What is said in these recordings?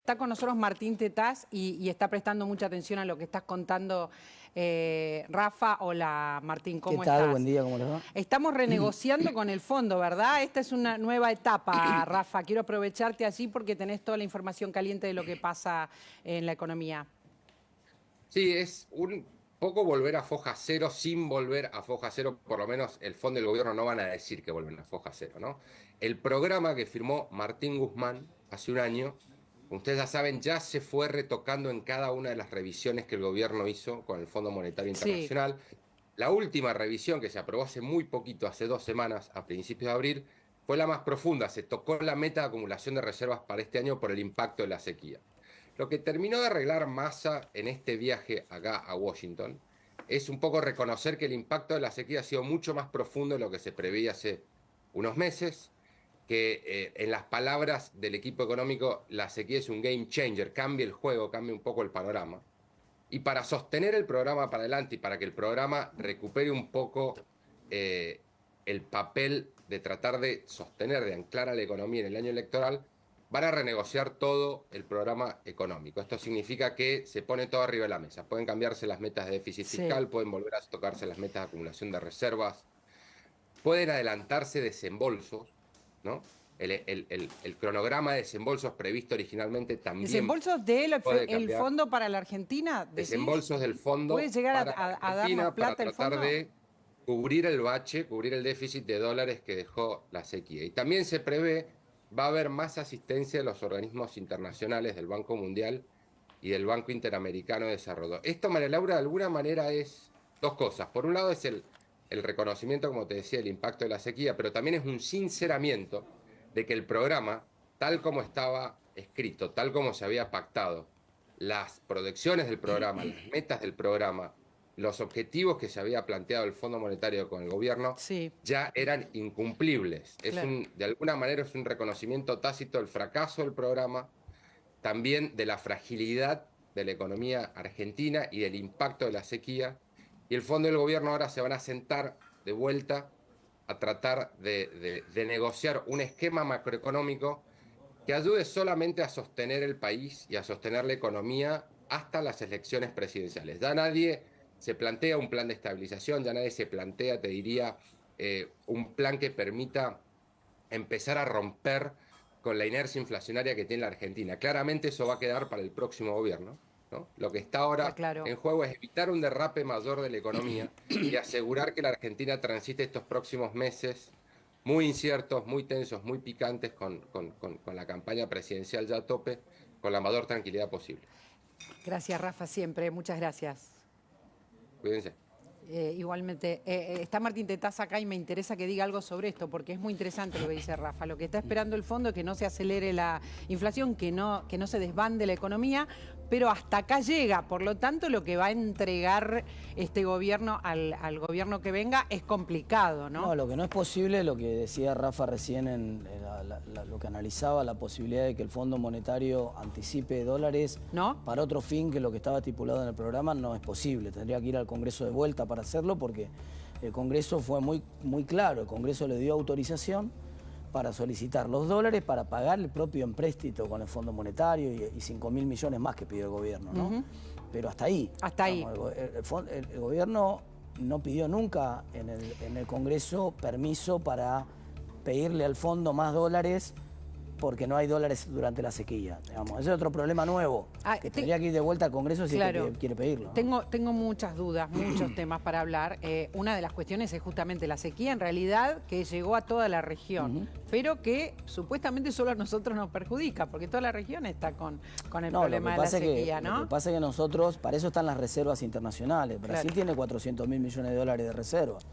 Está con nosotros Martín Tetaz y está prestando mucha atención a lo que estás contando, Rafa. Hola Martín, ¿cómo ¿Qué tal? estás? Buen día, ¿cómo les va? Estamos renegociando con el fondo, ¿verdad? Esta es una nueva etapa, Rafa. Quiero aprovecharte así porque tenés toda la información caliente de lo que pasa en la economía. Sí, es un poco volver a foja cero sin volver a foja cero, por lo menos el fondo y el gobierno no van a decir que vuelven a foja cero, ¿no? El programa que firmó Martín Guzmán hace un año, como ustedes ya saben, ya se fue retocando en cada una de las revisiones que el gobierno hizo con el Fondo Monetario Sí, Internacional. La última revisión que se aprobó hace muy poquito, hace 2 semanas, a principios de abril, fue la más profunda. Se tocó la meta de acumulación de reservas para este año por el impacto de la sequía. Lo que terminó de arreglar Massa en este viaje acá a Washington es un poco reconocer que el impacto de la sequía ha sido mucho más profundo de lo que se preveía hace unos meses, que en las palabras del equipo económico, la sequía es un game changer, cambia el juego, cambia un poco el panorama. Y para sostener el programa para adelante y para que el programa recupere un poco el papel de tratar de sostener, de anclar a la economía en el año electoral, van a renegociar todo el programa económico. Esto significa que se pone todo arriba de la mesa. Pueden cambiarse las metas de déficit sí. fiscal, pueden volver a tocarse las metas de acumulación de reservas, pueden adelantarse desembolsos, ¿no? El cronograma de desembolsos previsto originalmente también ¿Desembolsos del puede el cambiar. fondo para la Argentina, decís? Desembolsos del ¿Puede fondo llegar para a darnos Argentina para plata el tratar fondo? de cubrir el bache, cubrir el déficit de dólares que dejó la sequía. Y también se prevé, va a haber más asistencia de los organismos internacionales, del Banco Mundial y del Banco Interamericano de Desarrollo. Esto, María Laura, de alguna manera es dos cosas. Por un lado es el reconocimiento, como te decía, del impacto de la sequía, pero también es un sinceramiento de que el programa, tal como estaba escrito, tal como se había pactado, las proyecciones del programa, las metas del programa, los objetivos que se había planteado el Fondo Monetario con el gobierno, Sí, ya eran incumplibles. claro. De alguna manera es un reconocimiento tácito del fracaso del programa, también de la fragilidad de la economía argentina y del impacto de la sequía. Y el Fondo y el gobierno ahora se van a sentar de vuelta a tratar de negociar un esquema macroeconómico que ayude solamente a sostener el país y a sostener la economía hasta las elecciones presidenciales. Ya nadie se plantea un plan de estabilización, ya nadie se plantea, te diría, un plan que permita empezar a romper con la inercia inflacionaria que tiene la Argentina. Claramente eso va a quedar para el próximo gobierno, ¿no? Lo que está Está ahora claro. en juego es evitar un derrape mayor de la economía y asegurar que la Argentina transite estos próximos meses muy inciertos, muy tensos, muy picantes con la campaña presidencial ya a tope, con la mayor tranquilidad posible. Gracias, Rafa, siempre. Muchas gracias. Cuídense. Igualmente, está Martín Tetaz acá y me interesa que diga algo sobre esto, porque es muy interesante lo que dice Rafa. Lo que está esperando el fondo es que no se acelere la inflación, que no se desbande la economía, pero hasta acá llega. Por lo tanto, lo que va a entregar este gobierno al gobierno que venga es complicado, ¿no? No, lo que no es posible, lo que decía Rafa recién lo que analizaba, la posibilidad de que el Fondo Monetario anticipe dólares ¿No? para otro fin que lo que estaba estipulado en el programa, no es posible. Tendría que ir al Congreso de vuelta para hacerlo porque el Congreso fue muy claro. El Congreso le dio autorización para solicitar los dólares para pagar el propio empréstito con el Fondo Monetario y 5.000 millones más que pidió el gobierno, ¿no? Pero hasta ahí. Hasta ahí. El gobierno no pidió nunca en el Congreso permiso para pedirle al fondo más dólares porque no hay dólares durante la sequía. Digamos. Ese es otro problema nuevo, que tendría que ir de vuelta al Congreso si Claro. quiere pedirlo, ¿no? Tengo muchas dudas, muchos temas para hablar. Una de las cuestiones es justamente la sequía, en realidad, que llegó a toda la región, pero que supuestamente solo a nosotros nos perjudica, porque toda la región está con el problema de la sequía, ¿no? Lo que pasa es que nosotros, para eso están las reservas internacionales. Brasil tiene 400.000 millones de dólares de reservas.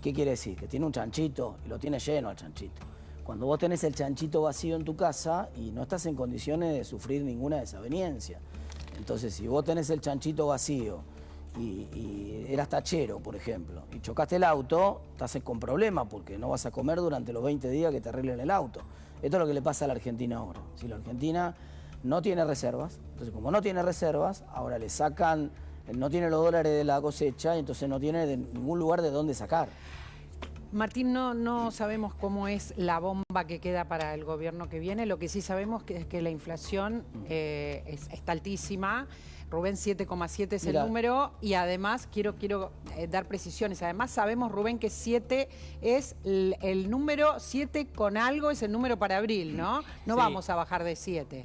¿Qué quiere decir? Que tiene un chanchito y lo tiene lleno el chanchito. Cuando vos tenés el chanchito vacío en tu casa y no estás en condiciones de sufrir ninguna desaveniencia. Entonces, si vos tenés el chanchito vacío y eras tachero, por ejemplo, y chocaste el auto, estás con problemas porque no vas a comer durante los 20 días que te arreglen el auto. Esto es lo que le pasa a la Argentina ahora. Si la Argentina no tiene reservas, entonces como no tiene reservas, ahora le sacan, no tiene los dólares de la cosecha y entonces no tiene de ningún lugar de dónde sacar. Martín, no sabemos cómo es la bomba que queda para el gobierno que viene. Lo que sí sabemos es que la inflación está altísima. Rubén, 7,7 es el número, y además quiero dar precisiones. Además sabemos, Rubén, que 7 es el número, 7 con algo es el número para abril, ¿no? No vamos a bajar de 7.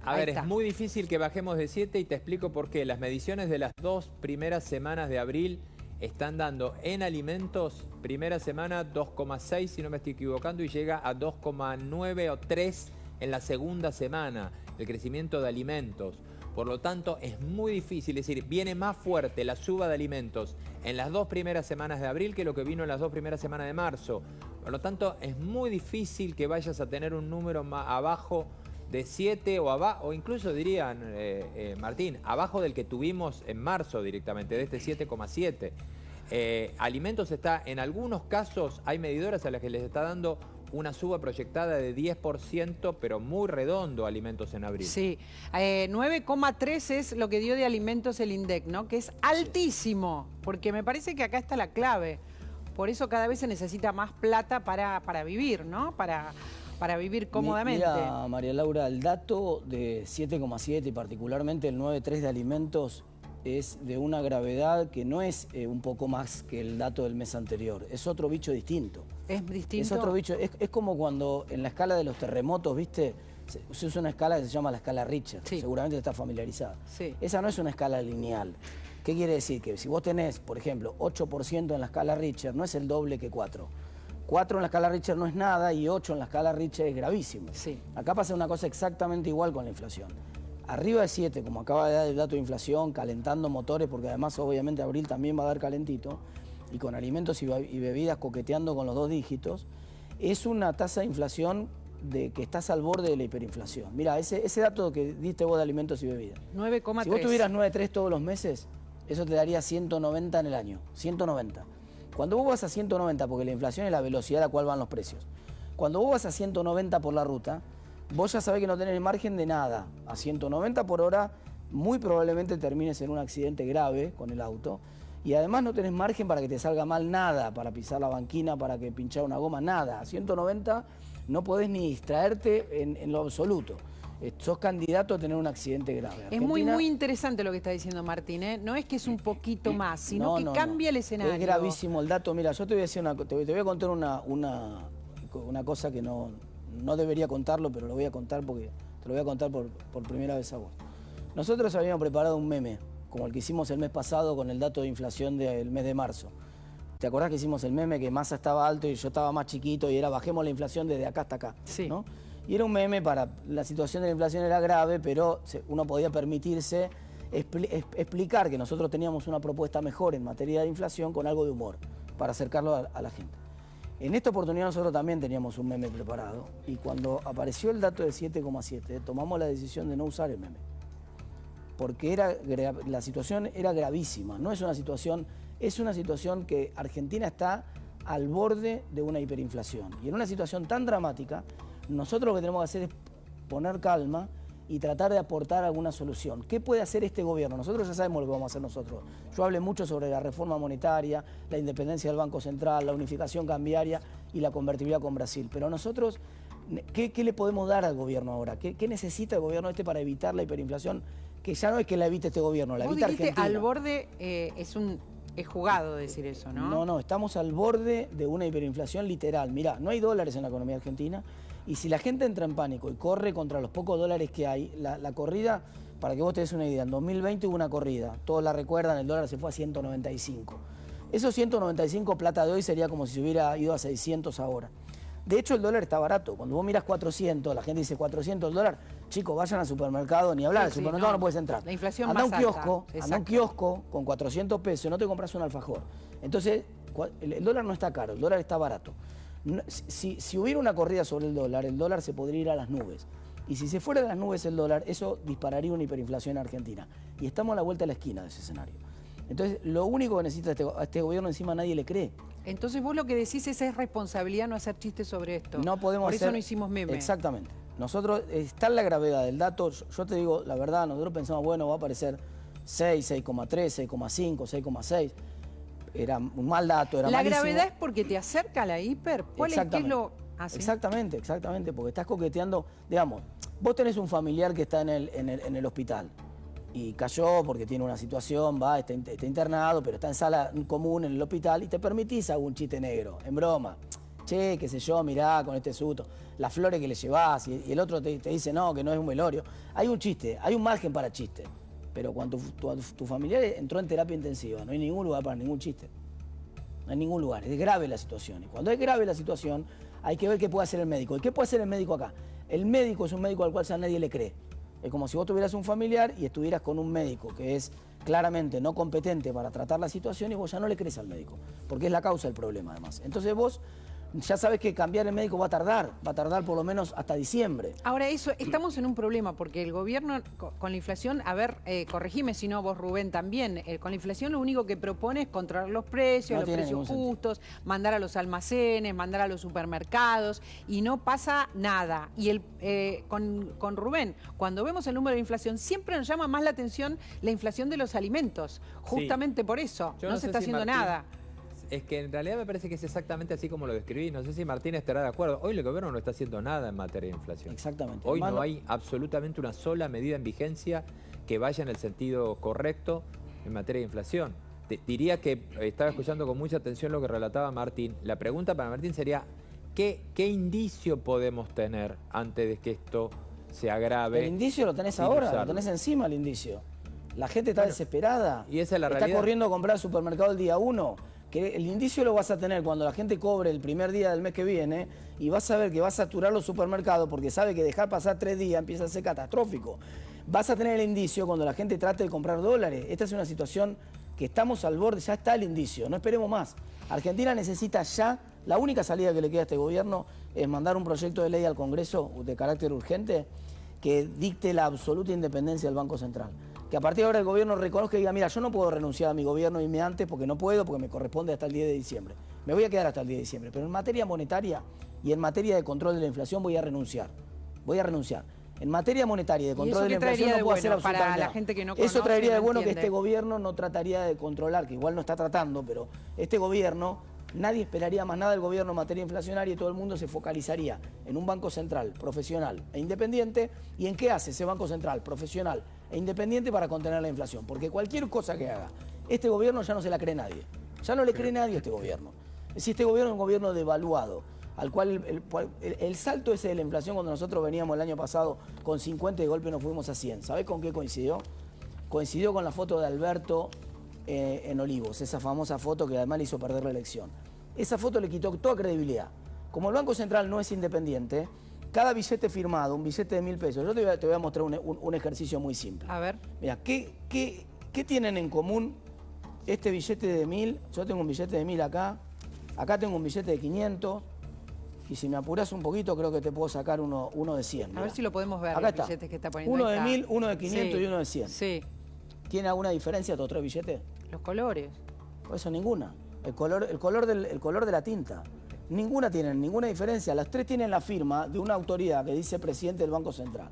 A ver, es muy difícil que bajemos de 7 y te explico por qué. Las mediciones de las 2 primeras semanas de abril están dando en alimentos, primera semana 2,6 si no me estoy equivocando, y llega a 2,9 o 3 en la segunda semana, el crecimiento de alimentos. Por lo tanto, es muy difícil, es decir, viene más fuerte la suba de alimentos en las 2 primeras semanas de abril que lo que vino en las 2 primeras semanas de marzo. Por lo tanto, es muy difícil que vayas a tener un número más abajo de 7 o incluso dirían, Martín, abajo del que tuvimos en marzo directamente, de este 7,7. Alimentos está, en algunos casos, hay medidoras a las que les está dando una suba proyectada de 10%, pero muy redondo alimentos en abril. Sí, 9,3 es lo que dio de alimentos el INDEC, ¿no? Que es altísimo, porque me parece que acá está la clave. Por eso cada vez se necesita más plata para vivir, ¿no? Para vivir cómodamente. Mira, María Laura, el dato de 7,7 y particularmente el 9,3 de alimentos es de una gravedad que no es un poco más que el dato del mes anterior. Es otro bicho distinto. ¿Es distinto? Es otro bicho. Es como cuando en la escala de los terremotos, ¿viste? Se usa una escala que se llama la escala Richter. Sí. Seguramente está familiarizada. Sí. Esa no es una escala lineal. ¿Qué quiere decir? Que si vos tenés, por ejemplo, 8% en la escala Richter, no es el doble que 4. 4 en la escala Richter no es nada y 8 en la escala Richter es gravísimo. Sí. Acá pasa una cosa exactamente igual con la inflación. Arriba de 7, como acaba de dar el dato de inflación, calentando motores, porque además obviamente abril también va a dar calentito, y con alimentos y bebidas coqueteando con los 2 dígitos, es una tasa de inflación de que estás al borde de la hiperinflación. Mira, ese dato que diste vos de alimentos y bebidas. 9,3. Si vos tuvieras 9,3 todos los meses, eso te daría 190 en el año. 190. Cuando vos vas a 190, porque la inflación es la velocidad a la cual van los precios, cuando vos vas a 190 por la ruta, vos ya sabés que no tenés margen de nada. A 190 por hora, muy probablemente termines en un accidente grave con el auto. Y además no tenés margen para que te salga mal nada, para pisar la banquina, para que pinchar una goma, nada. A 190 no podés ni distraerte en lo absoluto. Sos candidato a tener un accidente grave. Es muy interesante lo que está diciendo Martín, ¿eh? No es que es un poquito más, sino que cambia el escenario. Es gravísimo el dato. Mira, yo te voy a decir te voy a contar una cosa que no debería contarlo, pero lo voy a contar porque te lo voy a contar por primera vez a vos. Nosotros habíamos preparado un meme, como el que hicimos el mes pasado con el dato de inflación del mes de marzo. ¿Te acordás que hicimos el meme que Massa estaba alto y yo estaba más chiquito y era bajemos la inflación desde acá hasta acá? Sí. ¿No? Y era un meme para... La situación de la inflación era grave, pero uno podía permitirse explicar que nosotros teníamos una propuesta mejor en materia de inflación con algo de humor, para acercarlo a la gente. En esta oportunidad nosotros también teníamos un meme preparado y cuando apareció el dato de 7,7 tomamos la decisión de no usar el meme. Porque la situación era gravísima, no es una situación, es una situación que Argentina está al borde de una hiperinflación. Y en una situación tan dramática, nosotros lo que tenemos que hacer es poner calma y tratar de aportar alguna solución. ¿Qué puede hacer este gobierno? Nosotros ya sabemos lo que vamos a hacer nosotros. Yo hablé mucho sobre la reforma monetaria, la independencia del Banco Central, la unificación cambiaria y la convertibilidad con Brasil. Pero nosotros, ¿qué le podemos dar al gobierno ahora? ¿Qué necesita el gobierno para evitar la hiperinflación? Que ya no es que la evite este gobierno, la evita Argentina. Al borde es jugado decir eso, ¿no? No, estamos al borde de una hiperinflación literal. Mirá, no hay dólares en la economía argentina. Y si la gente entra en pánico y corre contra los pocos dólares que hay, la corrida, para que vos te des una idea, en 2020 hubo una corrida, todos la recuerdan, el dólar se fue a 195. Esos 195 plata de hoy sería como si se hubiera ido a 600 ahora. De hecho, el dólar está barato. Cuando vos miras 400, la gente dice 400 el dólar, chicos, vayan al supermercado, ni hablar, al supermercado no puedes entrar. La inflación anda más anda a un kiosco con 400 pesos, no te compras un alfajor. Entonces, el dólar no está caro, el dólar está barato. Si hubiera una corrida sobre el dólar se podría ir a las nubes. Y si se fuera a las nubes el dólar, eso dispararía una hiperinflación en Argentina. Y estamos a la vuelta de la esquina de ese escenario. Entonces, lo único que necesita a este gobierno encima nadie le cree. Entonces vos lo que decís es responsabilidad no hacer chistes sobre esto. No podemos Por eso no hicimos meme. Exactamente. Nosotros, está en la gravedad del dato. Yo te digo, la verdad, nosotros pensamos, bueno, va a aparecer 6, 6,3, 6,5, 6,6. era un mal dato, era ¿La malísimo. gravedad es porque te acerca a la hiper? ¿Cuál es, qué es lo...? ¿Ah, sí? Exactamente, porque estás coqueteando, digamos, vos tenés un familiar que está en el hospital y cayó porque tiene una situación, está internado, pero está en sala común en el hospital y te permitís algún chiste negro, en broma. Che, qué sé yo, mirá, con este susto, las flores que le llevás y el otro te dice no, que no es un velorio. Hay un chiste, hay un margen para chiste, pero cuando tu familiar entró en terapia intensiva, no hay ningún lugar para ningún chiste. No hay ningún lugar, es grave la situación. Y cuando es grave la situación, hay que ver qué puede hacer el médico. ¿Y qué puede hacer el médico acá? El médico es un médico al cual ya nadie le cree. Es como si vos tuvieras un familiar y estuvieras con un médico que es claramente no competente para tratar la situación y vos ya no le crees al médico, porque es la causa del problema además. Entonces vos ya sabes que cambiar el médico va a tardar por lo menos hasta diciembre. Ahora, estamos en un problema porque el gobierno con la inflación, a ver, corregime si no vos, Rubén, también, con la inflación lo único que propone es controlar los precios, los precios justos, mandar a los almacenes, mandar a los supermercados y no pasa nada. Y con Rubén, cuando vemos el número de inflación, siempre nos llama más la atención la inflación de los alimentos, justamente por eso, no se está haciendo nada. Es que en realidad me parece que es exactamente así como lo describí. No sé si Martín estará de acuerdo. Hoy el gobierno no está haciendo nada en materia de inflación. Exactamente. Hoy no hay absolutamente una sola medida en vigencia que vaya en el sentido correcto en materia de inflación. Diría que estaba escuchando con mucha atención lo que relataba Martín. La pregunta para Martín sería, ¿qué indicio podemos tener antes de que esto se agrave? El indicio lo tenés ahora, lo tenés encima el indicio. La gente está desesperada. Y esa es la realidad. Está corriendo a comprar al supermercado el día 1. Que el indicio lo vas a tener cuando la gente cobre el primer día del mes que viene y vas a ver que va a saturar los supermercados porque sabe que dejar pasar 3 días empieza a ser catastrófico. Vas a tener el indicio cuando la gente trate de comprar dólares. Esta es una situación que estamos al borde, ya está el indicio, no esperemos más. Argentina necesita ya, la única salida que le queda a este gobierno es mandar un proyecto de ley al Congreso de carácter urgente que dicte la absoluta independencia del Banco Central. Que a partir de ahora el gobierno reconozca y diga, mira, yo no puedo renunciar a mi gobierno irme antes porque no puedo, porque me corresponde hasta el 10 de diciembre. Me voy a quedar hasta el 10 de diciembre, pero en materia monetaria y en materia de control de la inflación voy a renunciar. En materia monetaria y de control de la inflación no puedo hacer absolutamente nada. La gente que no conoce, eso traería de bueno entiende. que este gobierno no trataría de controlar, que igual no está tratando, pero este gobierno, nadie esperaría más nada del gobierno en materia inflacionaria y todo el mundo se focalizaría en un banco central profesional e independiente. ¿Y en qué hace ese banco central profesional e independiente para contener la inflación? Porque cualquier cosa que haga este gobierno ya no se la cree nadie. Ya no le cree nadie a este gobierno. Es decir, este gobierno es un gobierno devaluado, al cual el salto ese de la inflación cuando nosotros veníamos el año pasado con 50 y de golpe nos fuimos a 100. ¿Sabés con qué coincidió? Coincidió con la foto de Alberto en Olivos, esa famosa foto que además le hizo perder la elección. Esa foto le quitó toda credibilidad. Como el Banco Central no es independiente, cada billete firmado, un billete de 1.000 pesos, yo te voy a mostrar un ejercicio muy simple. A ver. Mira, ¿qué tienen en común este billete de 1.000? Yo tengo un billete de 1.000 acá tengo un billete de 500, y si me apurás un poquito creo que te puedo sacar uno de 100. Mirá. A ver si lo podemos ver, acá los billetes que está poniendo. Uno de 1.000, uno de 500 sí, y uno de 100. Sí. ¿Tiene alguna diferencia estos 3 billetes? Los colores. Por eso ninguna. El color de la tinta. Ninguna tienen ninguna diferencia. Las 3 tienen la firma de una autoridad que dice presidente del Banco Central.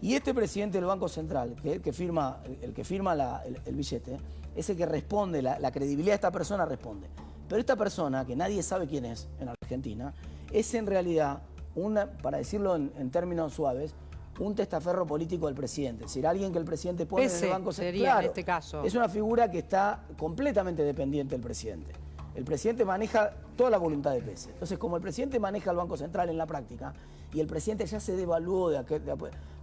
Y este presidente del Banco Central, el que firma el billete, es el que responde, la credibilidad de esta persona responde. Pero esta persona, que nadie sabe quién es en Argentina, es en realidad, para decirlo en términos suaves, un testaferro político del presidente. Es decir, alguien que el presidente pone en el Banco Central. Claro, en este caso. Es una figura que está completamente dependiente del presidente. El presidente maneja toda la voluntad de Pese. Entonces, como el presidente maneja el Banco Central en la práctica, y el presidente ya se devaluó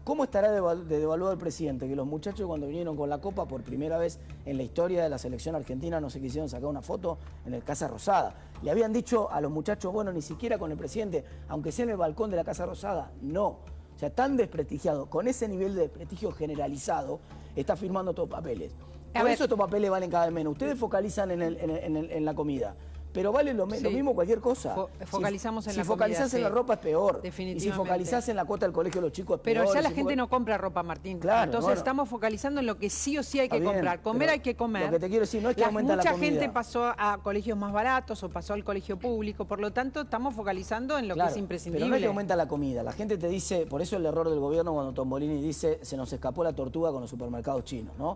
¿cómo estará devaluado el presidente? Que los muchachos cuando vinieron con la copa por primera vez en la historia de la selección argentina no se quisieron sacar una foto en el Casa Rosada. Le habían dicho a los muchachos, bueno, ni siquiera con el presidente, aunque sea en el balcón de la Casa Rosada, no. O sea, tan desprestigiado, con ese nivel de desprestigio generalizado, está firmando todos papeles. Por eso estos papeles valen cada vez menos. Ustedes focalizan en la comida, Pero vale lo mismo cualquier cosa. Focalizamos en la comida. Si focalizás en la ropa es peor. Definitivamente. Y si focalizás en la cuota del colegio de los chicos es peor. Pero ya la gente no compra ropa, Martín. Claro, entonces estamos focalizando en lo que sí o sí hay que comprar. Comer hay que comer. Lo que te quiero decir no es que aumenta la comida. Mucha gente pasó a colegios más baratos o pasó al colegio público. Por lo tanto, estamos focalizando en lo que es imprescindible. Pero no es que aumenta la comida. La gente te dice, por eso el error del gobierno cuando Tombolini dice se nos escapó la tortuga con los supermercados chinos, ¿no?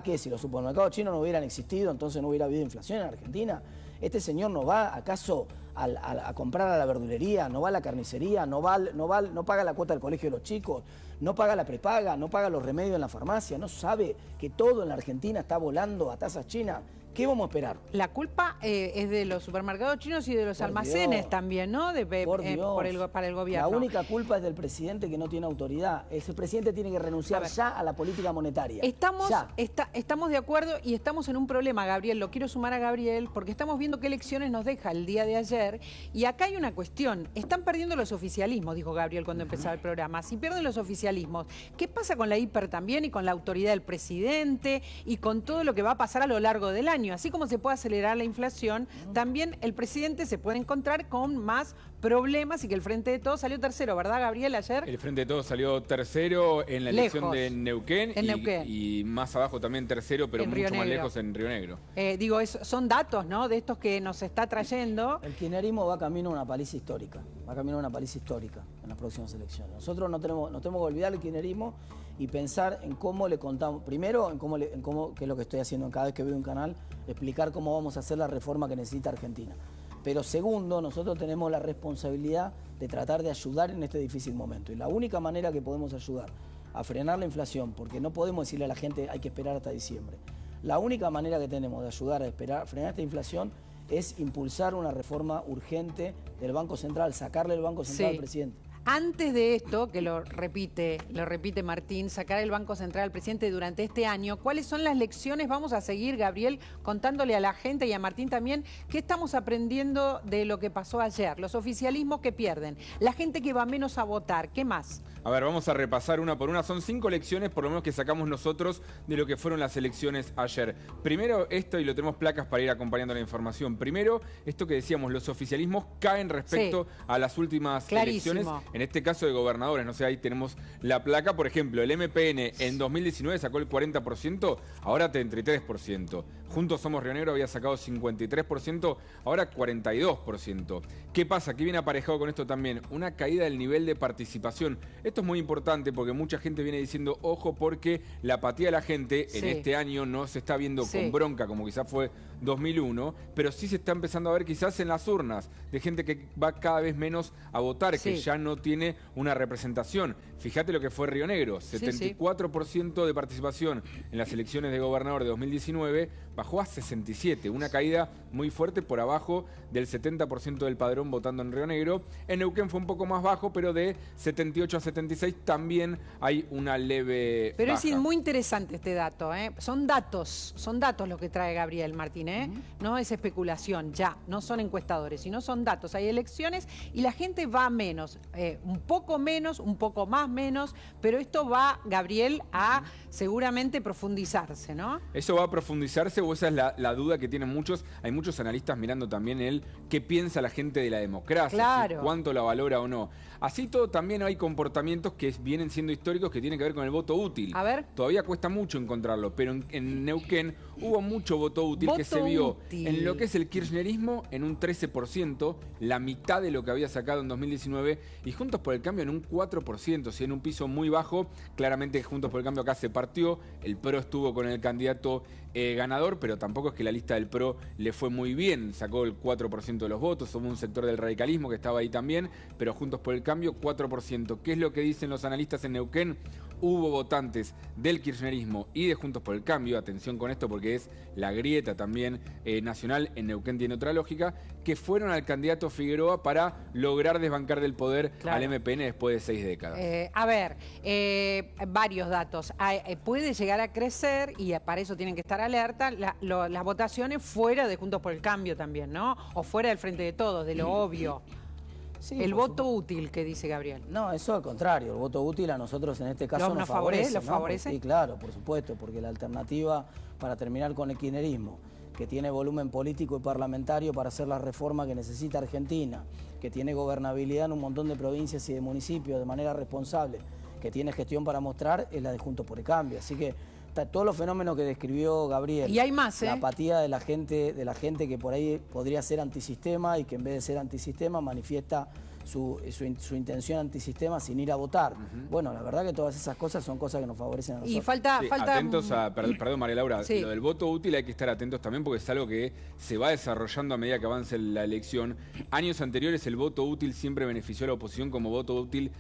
Que si los supermercados chinos no hubieran existido, entonces no hubiera habido inflación en Argentina. Este señor no va acaso a comprar a la verdulería, no va a la carnicería, no paga la cuota del colegio de los chicos, no paga la prepaga, no paga los remedios en la farmacia, no sabe que todo en la Argentina está volando a tasas chinas. ¿Qué vamos a esperar? La culpa es de los supermercados chinos y de los almacenes también, ¿no? Para el gobierno. La única culpa es del presidente que no tiene autoridad. Ese presidente tiene que renunciar ya a la política monetaria. Estamos de acuerdo y estamos en un problema, Gabriel. Lo quiero sumar a Gabriel porque estamos viendo qué elecciones nos deja el día de ayer. Y acá hay una cuestión. Están perdiendo los oficialismos, dijo Gabriel cuando empezaba el programa. Si pierden los oficialismos, ¿qué pasa con la hiper también y con la autoridad del presidente y con todo lo que va a pasar a lo largo del año? Así como se puede acelerar la inflación, también el presidente se puede encontrar con más problemas y que el Frente de Todos salió tercero, ¿verdad, Gabriel, ayer? El Frente de Todos salió tercero en la elección de Neuquén, Neuquén. Y más abajo también tercero, pero mucho más lejos en Río Negro. Son datos, ¿no?, de estos que nos está trayendo. El kirchnerismo va camino a una paliza histórica, en las próximas elecciones. Nosotros no tenemos que olvidar el kirchnerismo y pensar en cómo le contamos, primero en cómo, que es lo que estoy haciendo cada vez que veo un canal, explicar cómo vamos a hacer la reforma que necesita Argentina. Pero segundo, nosotros tenemos la responsabilidad de tratar de ayudar en este difícil momento. Y la única manera que podemos ayudar a frenar la inflación, porque no podemos decirle a la gente hay que esperar hasta diciembre, la única manera que tenemos de ayudar a frenar esta inflación es impulsar una reforma urgente del Banco Central, sacarle el Banco Central al presidente. Antes de esto, que lo repite Martín, sacar el Banco Central al presidente durante este año, ¿cuáles son las lecciones? Vamos a seguir, Gabriel, contándole a la gente y a Martín también, ¿qué estamos aprendiendo de lo que pasó ayer? Los oficialismos que pierden, la gente que va menos a votar, ¿qué más? A ver, vamos a repasar una por una. Son 5 lecciones, por lo menos, que sacamos nosotros de lo que fueron las elecciones ayer. Primero, esto, y lo tenemos placas para ir acompañando la información. Primero, esto que decíamos, los oficialismos caen respecto a las últimas elecciones. En este caso de gobernadores, no sé, ahí tenemos la placa. Por ejemplo, el MPN en 2019 sacó el 40%, ahora 33%. Juntos Somos Río Negro había sacado 53%, ahora 42%. ¿Qué pasa? ¿Qué viene aparejado con esto también? Una caída del nivel de participación. Esto es muy importante porque mucha gente viene diciendo, ojo, porque la apatía de la gente en este año no se está viendo con bronca, como quizás fue 2001, pero sí se está empezando a ver quizás en las urnas de gente que va cada vez menos a votar, que ya no tiene una representación. Fíjate lo que fue Río Negro, 74% de participación en las elecciones de gobernador de 2019, bajó a 67, una caída muy fuerte por abajo del 70% del padrón votando en Río Negro. En Neuquén fue un poco más bajo, pero de 78 a 76 también hay una leve Pero baja. Es muy interesante este dato, ¿eh? Son datos los que trae Gabriel Martín, ¿eh? No es especulación, no son encuestadores, sino son datos. Hay elecciones y la gente va menos, un poco menos, un poco más menos, pero esto va, Gabriel, a seguramente profundizarse, ¿no? Eso va a profundizarse, o esa es la duda que tienen muchos. Hay muchos analistas mirando también qué piensa la gente de la democracia, si cuánto la valora o no. Así todo, también hay comportamientos que vienen siendo históricos que tienen que ver con el voto útil. A ver. Todavía cuesta mucho encontrarlo, pero en Neuquén hubo mucho voto útil que se vio en lo que es el kirchnerismo en un 13%, la mitad de lo que había sacado en 2019, y Juntos por el Cambio en un 4%, en un piso muy bajo. Claramente Juntos por el Cambio acá se partió, el PRO estuvo con el candidato ganador, pero tampoco es que la lista del PRO le fue muy bien, sacó el 4% de los votos, hubo un sector del radicalismo que estaba ahí también, pero Juntos por el Cambio 4%. ¿Qué es lo que dicen los analistas en Neuquén? Hubo votantes del kirchnerismo y de Juntos por el Cambio, atención con esto porque es la grieta también nacional, en Neuquén tiene otra lógica, que fueron al candidato Figueroa para lograr desbancar del poder al MPN después de 6 décadas. Varios datos. Puede llegar a crecer, y para eso tienen que estar alerta, las votaciones fuera de Juntos por el Cambio también, ¿no? O fuera del Frente de Todos, de lo obvio. Sí, el voto útil que dice Gabriel. No, eso al contrario. El voto útil a nosotros en este caso nos favorece. ¿Lo favorece? Sí, claro, por supuesto, porque la alternativa para terminar con el kirchnerismo, que tiene volumen político y parlamentario para hacer la reforma que necesita Argentina, que tiene gobernabilidad en un montón de provincias y de municipios de manera responsable, que tiene gestión para mostrar, es la de Juntos por el Cambio. Así que todos los fenómenos que describió Gabriel. Y hay más, La apatía de la gente que por ahí podría ser antisistema y que en vez de ser antisistema manifiesta su intención antisistema sin ir a votar. Bueno, la verdad que todas esas cosas son cosas que nos favorecen a nosotros. Y falta... Atentos a, perdón María Laura, Sí. lo del voto útil hay que estar atentos también porque es algo que se va desarrollando a medida que avance la elección. Años anteriores el voto útil siempre benefició a la oposición como voto útil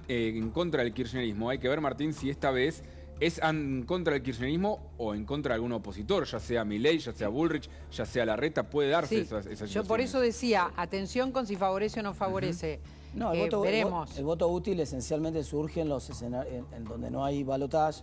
en contra del kirchnerismo. Hay que ver, Martín, si esta vez es en contra del kirchnerismo o en contra de algún opositor, ya sea Milei, ya sea Bullrich, ya sea Larreta, puede darse esas situaciones. Yo por eso decía, atención con si favorece o no favorece. No, veremos. El voto útil esencialmente surge en los escenarios en donde no hay balotaje,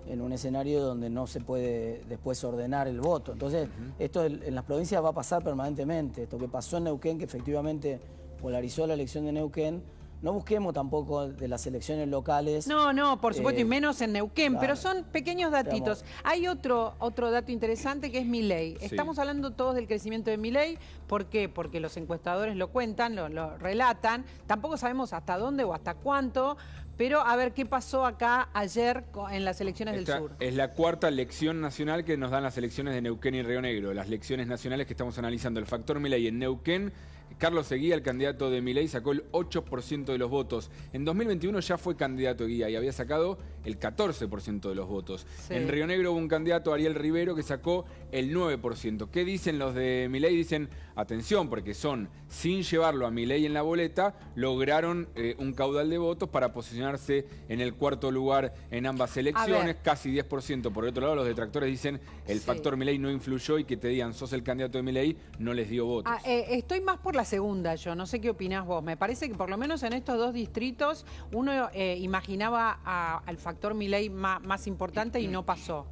en un escenario donde no se puede después ordenar el voto. Entonces, esto en las provincias va a pasar permanentemente. Esto que pasó en Neuquén, que efectivamente polarizó la elección de Neuquén, no busquemos tampoco de las elecciones locales. No, por supuesto, y menos en Neuquén, claro. pero son pequeños datitos. Hay otro dato interesante que es Milei. Sí. Estamos hablando todos del crecimiento de Milei. ¿Por qué? Porque los encuestadores lo cuentan, lo relatan. Tampoco sabemos hasta dónde o hasta cuánto, pero a ver qué pasó acá ayer en las elecciones del sur. Es la cuarta lección nacional que nos dan las elecciones de Neuquén y Río Negro. Las lecciones nacionales que estamos analizando. El factor Milei en Neuquén, Carlos Seguía, el candidato de Milei, sacó el 8% de los votos. En 2021 ya fue candidato de Guía y había sacado el 14% de los votos. Sí. En Río Negro hubo un candidato, Ariel Rivero, que sacó el 9%. ¿Qué dicen los de Milei? Dicen, atención, porque sin llevarlo a Milei en la boleta, lograron un caudal de votos para posicionarse en el cuarto lugar en ambas elecciones, casi 10%. Por otro lado, los detractores dicen, el factor Milei no influyó y que te digan, sos el candidato de Milei, no les dio votos. Estoy más por la segunda, yo no sé qué opinás vos. Me parece que por lo menos en estos dos distritos uno imaginaba al factor Milei más importante y no pasó.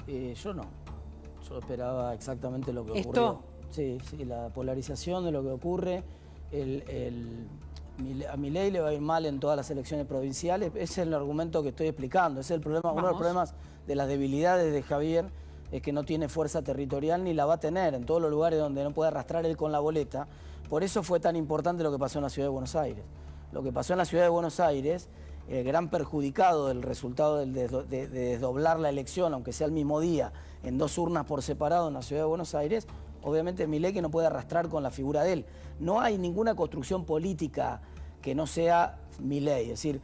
Yo no. Yo esperaba exactamente lo que ¿Esto? ocurrió. Sí, la polarización de lo que ocurre. A Milei le va a ir mal en todas las elecciones provinciales. Ese es el argumento que estoy explicando. Ese es el problema. Uno de los problemas de las debilidades de Javier es que no tiene fuerza territorial ni la va a tener en todos los lugares donde no puede arrastrar él con la boleta. Por eso fue tan importante lo que pasó en la Ciudad de Buenos Aires. Lo que pasó en la Ciudad de Buenos Aires, el gran perjudicado del resultado de desdoblar la elección, aunque sea el mismo día, en dos urnas por separado en la Ciudad de Buenos Aires, obviamente Milei que no puede arrastrar con la figura de él. No hay ninguna construcción política que no sea Milei. Es decir,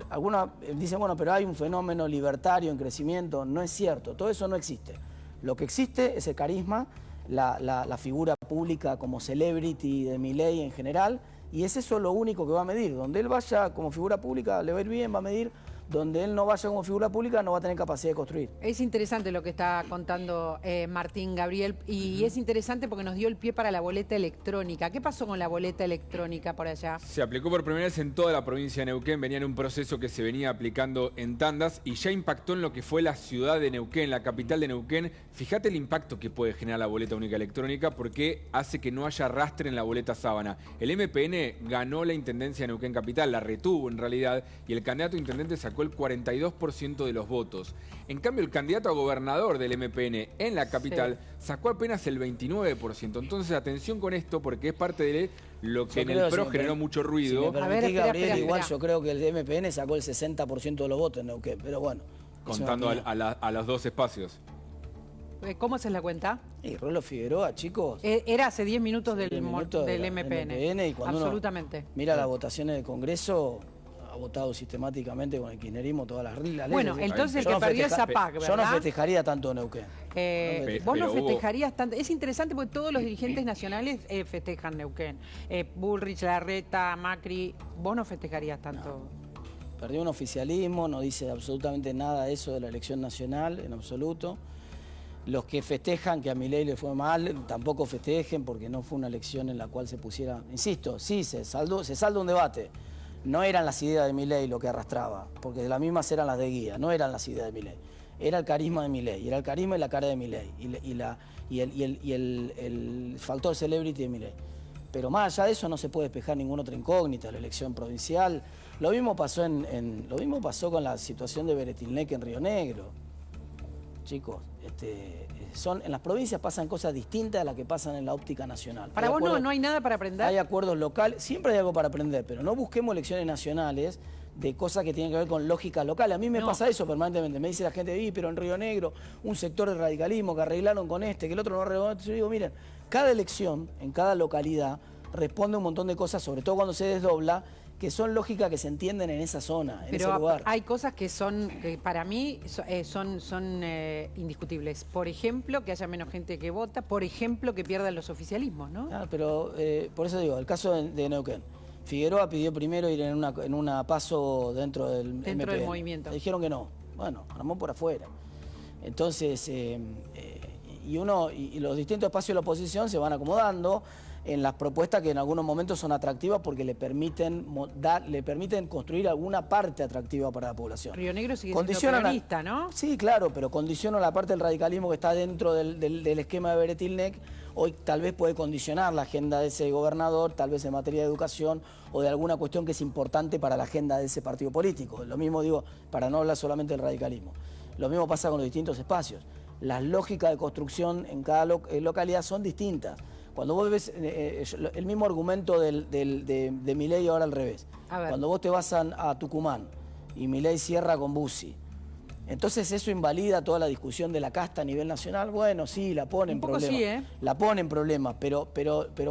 algunos dicen, bueno, pero hay un fenómeno libertario en crecimiento. No es cierto, todo eso no existe. Lo que existe es el carisma, la figura pública como celebrity de Milei en general, y es eso lo único que va a medir. Donde él vaya como figura pública le va a ir bien, va a medir. Donde él no vaya como figura pública no va a tener capacidad de construir. Es interesante lo que está contando Martín Gabriel, y es interesante porque nos dio el pie para la boleta electrónica. ¿Qué pasó con la boleta electrónica por allá? Se aplicó por primera vez en toda la provincia de Neuquén, venía en un proceso que se venía aplicando en tandas y ya impactó en lo que fue la ciudad de Neuquén, la capital de Neuquén. Fíjate el impacto que puede generar la boleta única electrónica porque hace que no haya arrastre en la boleta sábana. El MPN ganó la intendencia de Neuquén Capital, la retuvo en realidad, y el candidato a intendente sacó el 42% de los votos. En cambio, el candidato a gobernador del MPN en la capital sacó apenas el 29%. Entonces, atención con esto porque es parte de lo que en el PRO generó mucho ruido. Si me permitís, Gabriel, espera. igual yo creo que el MPN sacó el 60% de los votos en Neuquén, pero bueno. Contando a los dos espacios. ¿Cómo se la cuenta? Y Rolo Figueroa, chicos. Era hace 10 minutos del del MPN. Y cuando absolutamente. uno mira las votaciones del Congreso, ha votado sistemáticamente con el kirchnerismo todas las leyes. Bueno, entonces el que perdió es APAC, ¿verdad? Yo no festejaría tanto Neuquén. Vos no pero festejarías tanto. Es interesante porque todos los dirigentes nacionales festejan Neuquén. Bullrich, Larreta, Macri. Vos no festejarías tanto. Perdió un oficialismo, no dice absolutamente nada de eso de la elección nacional, en absoluto. Los que festejan que a Milei le fue mal, tampoco festejen porque no fue una elección en la cual se pusiera... Insisto, sí, se salda un debate. No eran las ideas de Milei lo que arrastraba, porque las mismas eran las de Guía, no eran las ideas de Milei. Era el carisma de Milei, era el carisma y la cara de Milei, y el factor celebrity de Milei. Pero más allá de eso no se puede despejar ninguna otra incógnita, la elección provincial. Lo mismo pasó con la situación de Beretilnec en Río Negro. chicos. En las provincias pasan cosas distintas a las que pasan en la óptica nacional. Para vos no hay nada para aprender. Hay acuerdos locales, siempre hay algo para aprender, pero no busquemos elecciones nacionales de cosas que tienen que ver con lógica local. A mí me pasa eso permanentemente. Me dice la gente, pero en Río Negro, un sector de radicalismo que arreglaron con que el otro no arregló. Yo digo, miren, cada elección, en cada localidad, responde un montón de cosas, sobre todo cuando se desdobla, que son lógicas que se entienden en esa zona, en ese lugar. Hay cosas que para mí son indiscutibles. Por ejemplo, que haya menos gente que vota. Por ejemplo, que pierdan los oficialismos, ¿no? Pero por eso digo, el caso de Neuquén. Figueroa pidió primero ir en una paso dentro del movimiento. Le dijeron que no. Bueno, armó por afuera. Entonces, y los distintos espacios de la oposición se van acomodando en las propuestas que en algunos momentos son atractivas porque le permiten construir alguna parte atractiva para la población. Río Negro sigue siendo peronista, ¿no? Sí, claro, pero condiciona la parte del radicalismo que está dentro del esquema de Beretilnec. Hoy tal vez puede condicionar la agenda de ese gobernador, tal vez en materia de educación o de alguna cuestión que es importante para la agenda de ese partido político. Lo mismo digo, para no hablar solamente del radicalismo. Lo mismo pasa con los distintos espacios. Las lógicas de construcción en cada localidad son distintas. Cuando vos ves el mismo argumento de Milei ahora al revés. Cuando vos te vas a Tucumán y Milei cierra con Bussi, entonces eso invalida toda la discusión de la casta a nivel nacional. Bueno, sí, la pone en problemas. Sí, ¿eh? La pone en problemas, pero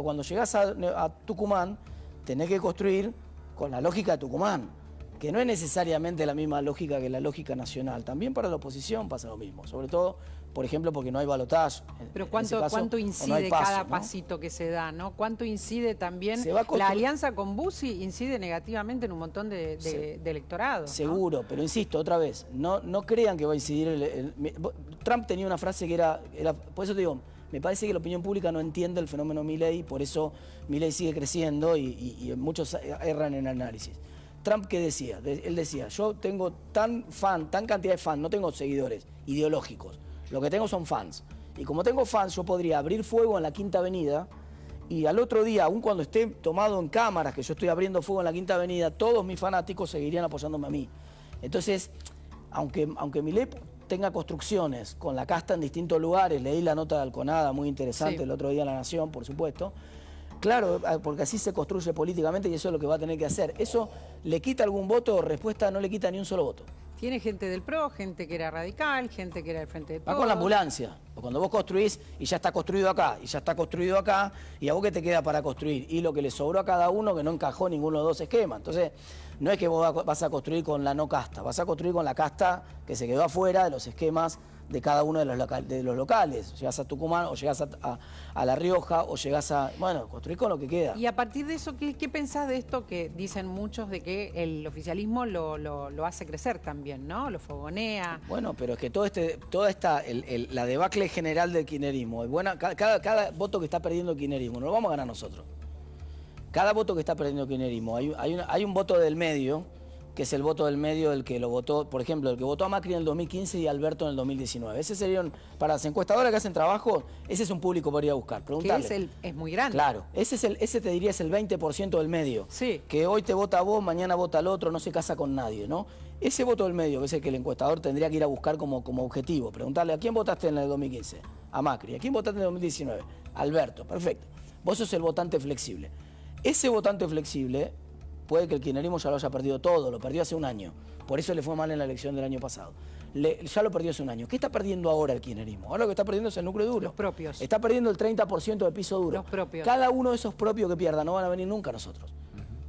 cuando llegás a Tucumán, tenés que construir con la lógica de Tucumán, que no es necesariamente la misma lógica que la lógica nacional. También para la oposición pasa lo mismo, sobre todo, por ejemplo, porque no hay balotaje. Pero ¿cuánto incide cada pasito que se da, ¿no? ¿Cuánto incide también la alianza con Bussi? Incide negativamente en un montón de electorado, ¿no? Seguro, pero insisto, otra vez, no crean que va a incidir Trump tenía una frase que era, por eso te digo, me parece que la opinión pública no entiende el fenómeno Milei, por eso Milei sigue creciendo y muchos erran en el análisis. Trump, ¿qué decía? Él decía, yo tengo tan cantidad de fans, no tengo seguidores ideológicos, lo que tengo son fans. Y como tengo fans, yo podría abrir fuego en la Quinta Avenida y al otro día, aun cuando esté tomado en cámaras que yo estoy abriendo fuego en la Quinta Avenida, todos mis fanáticos seguirían apoyándome a mí. Entonces, aunque Milei tenga construcciones con la casta en distintos lugares, leí la nota de Alconada, muy interesante, el otro día en La Nación, por supuesto. Claro, porque así se construye políticamente y eso es lo que va a tener que hacer. ¿Eso le quita algún voto? Respuesta, no le quita ni un solo voto. Tiene gente del PRO, gente que era radical, gente que era del Frente de Todos. Va con la ambulancia. Cuando vos construís y ya está construido acá, y ya está construido acá, y a vos qué te queda para construir. Y lo que le sobró a cada uno que no encajó ninguno de los dos esquemas. Entonces, no es que vos vas a construir con la no casta, vas a construir con la casta que se quedó afuera de los esquemas de cada uno de los locales. Llegás a Tucumán, o llegás a La Rioja, o llegás a... Bueno, construir con lo que queda. Y a partir de eso, ¿qué pensás de esto que dicen muchos de que el oficialismo lo hace crecer también, ¿no? Lo fogonea. Bueno, pero es que la debacle general del kirchnerismo, cada voto que está perdiendo el kirchnerismo, no lo vamos a ganar nosotros. Cada voto que está perdiendo el kirchnerismo, hay un voto del medio, que es el voto del medio del que lo votó, por ejemplo, el que votó a Macri en el 2015 y a Alberto en el 2019. Ese sería, para las encuestadoras que hacen trabajo, ese es un público para ir a buscar, preguntarle. Es muy grande. Claro, ese te diría es el 20% del medio. Sí. Que hoy te vota a vos, mañana vota al otro, no se casa con nadie, ¿no? Ese voto del medio, que es el que el encuestador tendría que ir a buscar como objetivo. Preguntarle, ¿a quién votaste en el 2015? A Macri. ¿A quién votaste en el 2019? Alberto, perfecto. Vos sos el votante flexible. Ese votante flexible... Puede que el kirchnerismo ya lo haya perdido todo, lo perdió hace un año. Por eso le fue mal en la elección del año pasado. Ya lo perdió hace un año. ¿Qué está perdiendo ahora el kirchnerismo? Ahora lo que está perdiendo es el núcleo duro. Los propios. Está perdiendo el 30% de piso duro. Los propios. Cada uno de esos propios que pierda no van a venir nunca a nosotros.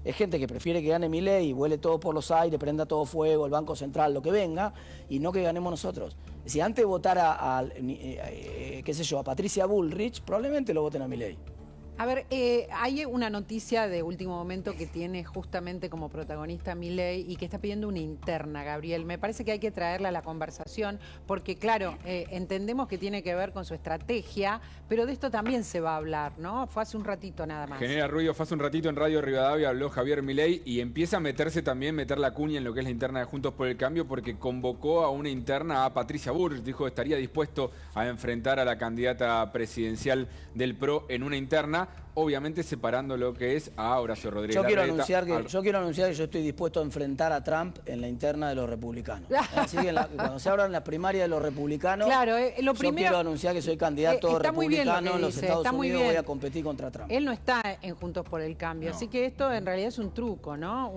Es gente que prefiere que gane Milei y vuele todo por los aires, prenda todo fuego, el Banco Central, lo que venga, y no que ganemos nosotros. Si antes de votar a Patricia Bullrich, probablemente lo voten a Milei. A ver, hay una noticia de último momento que tiene justamente como protagonista Milei y que está pidiendo una interna, Gabriel. Me parece que hay que traerla a la conversación porque, claro, entendemos que tiene que ver con su estrategia, pero de esto también se va a hablar, ¿no? Fue hace un ratito nada más. Genera ruido, fue hace un ratito en Radio Rivadavia, habló Javier Milei y empieza a meter la cuña en lo que es la interna de Juntos por el Cambio porque convocó a una interna a Patricia Bullrich, dijo que estaría dispuesto a enfrentar a la candidata presidencial del PRO en una interna. Cristina, obviamente separando lo que es a Horacio Rodríguez Yo quiero Larreta. anunciar que yo estoy dispuesto a enfrentar a Trump en la interna de los republicanos. Así que cuando se abran las primarias de los republicanos, Claro, lo yo primero, quiero anunciar que soy candidato está muy bien lo que republicano en los dice, Estados está muy Unidos, bien. voy a competir contra Trump. Él no está en Juntos por el Cambio, No. así que esto en realidad es un truco, ¿no?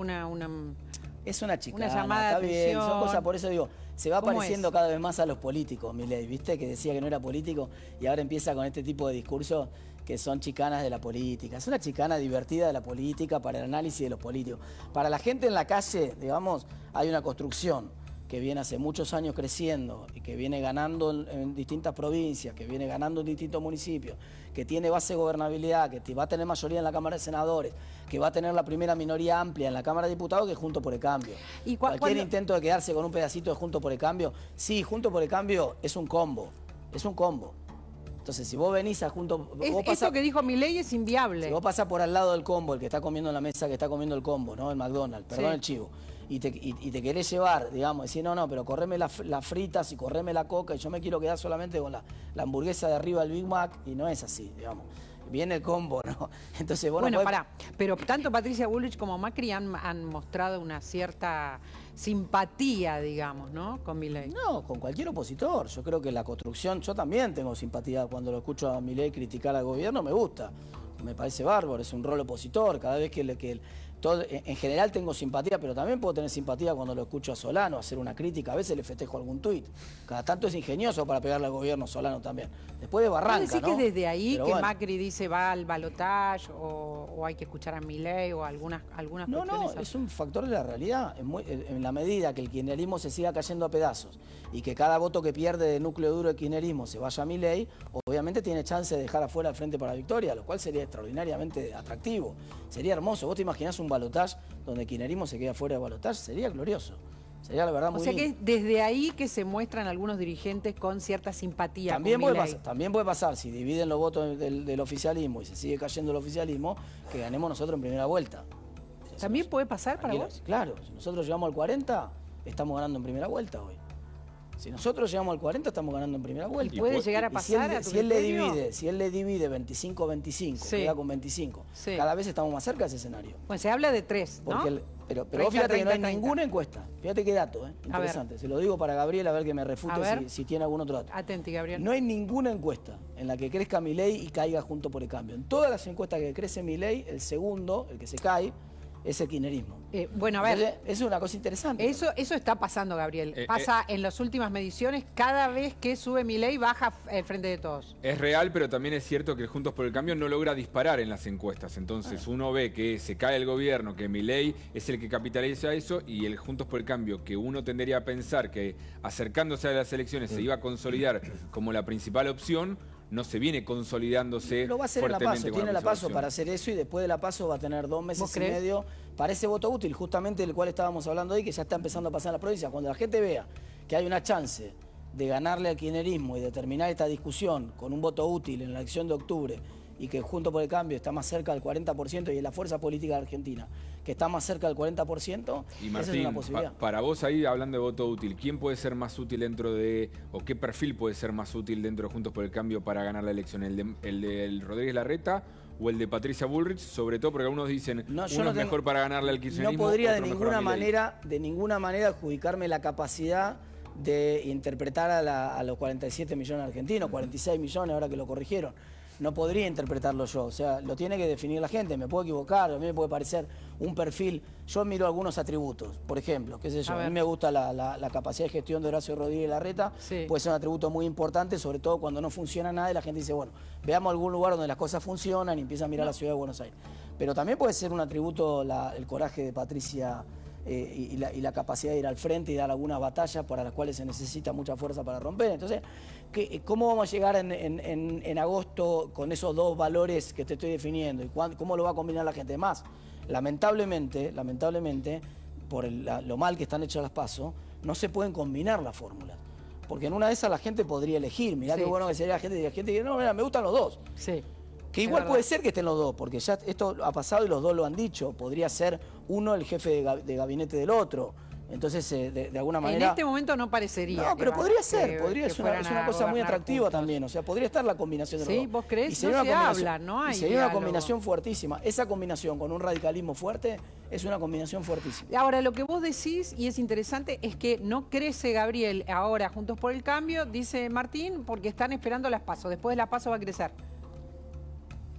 Es una chica, llamada está de bien, son atención. cosas, por eso digo, se va ¿Cómo pareciendo es? cada vez más a los políticos, Milei, ¿viste? Que decía que no era político y ahora empieza con este tipo de discursos que son chicanas de la política. Es una chicana divertida de la política para el análisis de los políticos. Para la gente en la calle, digamos, hay una construcción que viene hace muchos años creciendo y que viene ganando en distintas provincias, que viene ganando en distintos municipios, que tiene base de gobernabilidad, que va a tener mayoría en la Cámara de Senadores, que va a tener la primera minoría amplia en la Cámara de Diputados, que es Juntos por el Cambio. Y Cualquier intento de quedarse con un pedacito de Juntos por el Cambio, sí, Juntos por el Cambio es un combo, es un combo. Entonces, si vos venís a Juntos... Esto que dijo Milei es inviable. Si vos pasás por al lado del combo, el que está comiendo en la mesa, que está comiendo el combo, ¿no? El McDonald's, perdón Sí. el chivo. Y te querés llevar, digamos, decir, no, pero correme las fritas y correme la coca y yo me quiero quedar solamente con la hamburguesa de arriba del Big Mac, y no es así, digamos. Viene el combo, ¿no? Entonces, Bueno, podés- pará, pero tanto Patricia Bullrich como Macri han mostrado una cierta simpatía, digamos, ¿no? Con Milei. No, con cualquier opositor. Yo creo que la construcción, yo también tengo simpatía cuando lo escucho a Milei criticar al gobierno, me gusta. Me parece bárbaro, es un rol opositor. Cada vez en general tengo simpatía, pero también puedo tener simpatía cuando lo escucho a Solano hacer una crítica. A veces le festejo algún tuit. Cada tanto es ingenioso para pegarle al gobierno Solano también. Después de ¿Vos Barranca, decís ¿no? que desde ahí Pero que bueno. Macri dice va al balotaje o hay que escuchar a Milei o algunas No, cuestiones? es un factor de la realidad. En la medida que el kirchnerismo se siga cayendo a pedazos y que cada voto que pierde de núcleo duro del kirchnerismo se vaya a Milei, obviamente tiene chance de dejar afuera al Frente para la Victoria, lo cual sería extraordinariamente atractivo. Sería hermoso. ¿Vos te imaginás un balotaje donde el kirchnerismo se queda fuera de balotaje? Sería glorioso. Sería la verdad muy O sea que lindo. es desde ahí que se muestran algunos dirigentes con cierta simpatía También con puede, Milei. también puede pasar, si dividen los votos del oficialismo y se sigue cayendo el oficialismo, que ganemos nosotros en primera vuelta. ¿También puede pasar para Tranquilo. vos? Claro, si nosotros llegamos al 40, estamos ganando en primera vuelta hoy. Si nosotros llegamos al 40, estamos ganando en primera vuelta. ¿Y puede pues- llegar a Y si él, pasar a tu si él le criterio? divide 25-25, Sí. queda con 25, Sí. cada vez estamos más cerca de ese escenario. Bueno, se habla de 3, ¿no? Porque pero 30, vos fíjate que no hay 30. ninguna encuesta. Fíjate qué dato, interesante. Se lo digo para Gabriel a ver que me A refute ver. si tiene algún otro dato. Atenti, Gabriel. No hay ninguna encuesta en la que crezca Milei y caiga Juntos por el Cambio. En todas las encuestas que crece Milei, el segundo, el que se cae, es el kirchnerismo. Bueno, a ver, Entonces, eso es una cosa interesante. eso está pasando, Gabriel. Eh, Pasa en las últimas mediciones, cada vez que sube Milei baja el Frente de Todos. Es real, pero también es cierto que el Juntos por el Cambio no logra disparar en las encuestas. Entonces uno ve que se cae el gobierno, que Milei es el que capitaliza eso, y el Juntos por el Cambio, que uno tendería a pensar que acercándose a las elecciones se iba a consolidar como la principal opción, no se viene consolidándose Lo va a hacer en la fuertemente PASO, como tiene la principal PASO opción. para hacer eso y después de la PASO va a tener 2 meses ¿Vos y creés? medio para ese voto útil, justamente del cual estábamos hablando hoy, que ya está empezando a pasar en la provincia. Cuando la gente vea que hay una chance de ganarle al kirchnerismo y de terminar esta discusión con un voto útil en la elección de octubre y que Juntos por el Cambio está más cerca del 40% y es la fuerza política de Argentina que está más cerca del 40%, Y esa es Martín, una posibilidad. para vos ahí, hablando de voto útil, ¿quién puede ser más útil dentro de, o qué perfil puede ser más útil dentro de Juntos por el Cambio para ganar la elección? ¿El de Rodríguez Larreta o el de Patricia Bullrich? Sobre todo porque algunos dicen, No, yo uno no es tengo- mejor para ganarle al No kirchnerismo, podría otro mejor a Milei. de ninguna manera adjudicarme la capacidad de interpretar a los 47 millones de argentinos, 46 millones ahora que lo corrigieron. No podría interpretarlo yo, o sea, lo tiene que definir la gente, me puedo equivocar, a mí me puede parecer un perfil, yo miro algunos atributos, por ejemplo, qué sé yo, A a ver. mí me gusta la capacidad de gestión de Horacio Rodríguez Larreta, Sí. puede ser un atributo muy importante, sobre todo cuando no funciona nada y la gente dice, bueno, veamos algún lugar donde las cosas funcionan y empieza a mirar la ciudad de Buenos Aires. Pero también puede ser un atributo el coraje de Patricia y la capacidad de ir al frente y dar algunas batallas para las cuales se necesita mucha fuerza para romper. Entonces, ¿cómo vamos a llegar en agosto con esos dos valores que te estoy definiendo? ¿Y cómo lo va a combinar la gente? Más, lamentablemente, por lo mal que están hechas las PASO, no se pueden combinar las fórmulas. Porque en una de esas la gente podría elegir. Mirá Sí. qué bueno que sería la gente que diga, no, mira, me gustan los dos. Sí. Que Es igual verdad. puede ser que estén los dos, porque ya esto ha pasado y los dos lo han dicho. Podría ser uno el jefe de gabinete del otro. Entonces, de alguna manera... En este momento no parecería. No, pero podría ser, que es una cosa muy atractiva también. O sea, podría estar la combinación de los dos. Sí, ¿vos creés? Y sería No y sería una combinación fuertísima. Esa combinación con un radicalismo fuerte es una combinación fuertísima. Ahora, lo que vos decís, y es interesante, es que no crece Gabriel ahora Juntos por el Cambio, dice Martín, porque están esperando las PASO. Después de las PASO va a crecer.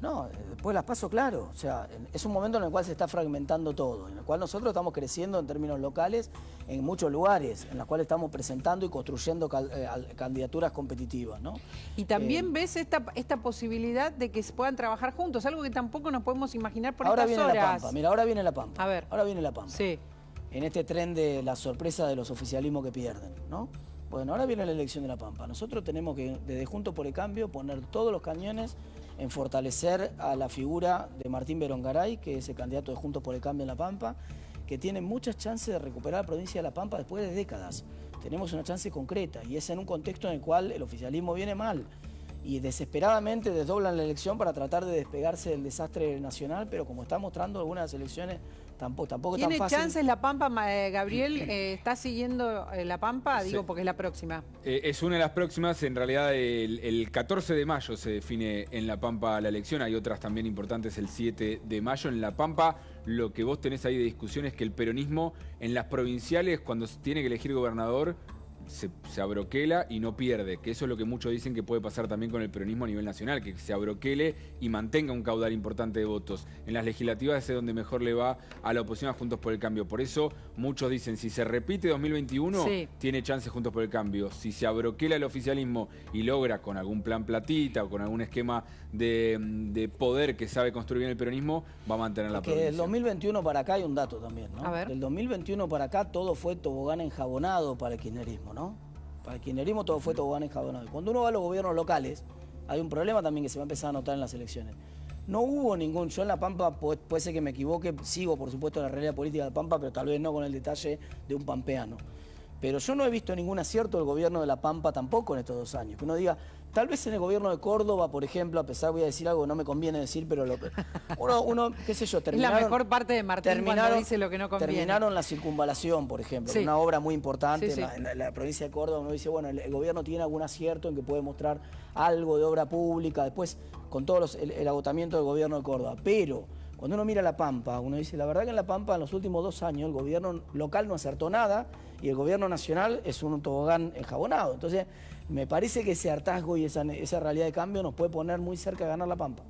No, después las paso claro. O sea, es un momento en el cual se está fragmentando todo, en el cual nosotros estamos creciendo en términos locales en muchos lugares, en los cuales estamos presentando y construyendo candidaturas competitivas, ¿no? Y también ves esta posibilidad de que se puedan trabajar juntos, algo que tampoco nos podemos imaginar por ahora estas viene horas. La Pampa, mira, ahora viene la Pampa. A ver. Ahora viene la Pampa. Sí. En este tren de la sorpresa de los oficialismos que pierden, ¿no? Bueno, ahora viene la elección de la Pampa. Nosotros tenemos que, desde Juntos por el Cambio, poner todos los cañones en fortalecer a la figura de Martín Berongaray, que es el candidato de Juntos por el Cambio en La Pampa, que tiene muchas chances de recuperar la provincia de La Pampa después de décadas. Tenemos una chance concreta y es en un contexto en el cual el oficialismo viene mal y desesperadamente desdoblan la elección para tratar de despegarse del desastre nacional, pero como está mostrando algunas elecciones, tampoco es tan fácil. ¿Tiene chances La Pampa, Gabriel? ¿Está siguiendo La Pampa? Digo, Sí. porque es la próxima. Es una de las próximas. En realidad, el 14 de mayo se define en La Pampa la elección. Hay otras también importantes el 7 de mayo. En La Pampa, lo que vos tenés ahí de discusión es que el peronismo en las provinciales, cuando tiene que elegir gobernador, se abroquela y no pierde, que eso es lo que muchos dicen que puede pasar también con el peronismo a nivel nacional, que se abroquele y mantenga un caudal importante de votos. En las legislativas es donde mejor le va a la oposición, a Juntos por el Cambio. Por eso muchos dicen, si se repite 2021, sí, tiene chance Juntos por el Cambio. Si se abroquela el oficialismo y logra con algún plan platita o con algún esquema de poder que sabe construir bien el peronismo, va a mantener la provincia. Del 2021 para acá hay un dato también, ¿no? A ver. Del 2021 para acá todo fue tobogán enjabonado para el kirchnerismo, ¿no? Para el kirchnerismo todo fue tobogán enjabonado. Cuando uno va a los gobiernos locales, hay un problema también que se va a empezar a notar en las elecciones. No hubo ningún, yo en La Pampa, puede ser que me equivoque, sigo por supuesto la realidad política de La Pampa, pero tal vez no con el detalle de un pampeano. Pero yo no he visto ningún acierto del gobierno de La Pampa tampoco en estos 2 años. Que uno diga, tal vez en el gobierno de Córdoba, por ejemplo, a pesar, voy a decir algo que no me conviene decir, pero uno qué sé yo, terminaron... Es la mejor parte de Martín cuando dice lo que no conviene. Terminaron la circunvalación, por ejemplo, Sí. una obra muy importante Sí, sí. en la provincia de Córdoba. Uno dice, bueno, el gobierno tiene algún acierto en que puede mostrar algo de obra pública, después con todo el agotamiento del gobierno de Córdoba. Pero cuando uno mira La Pampa, uno dice, la verdad que en La Pampa en los últimos 2 años el gobierno local no acertó nada y el gobierno nacional es un tobogán enjabonado. Entonces, me parece que ese hartazgo y esa realidad de cambio nos puede poner muy cerca de ganar La Pampa.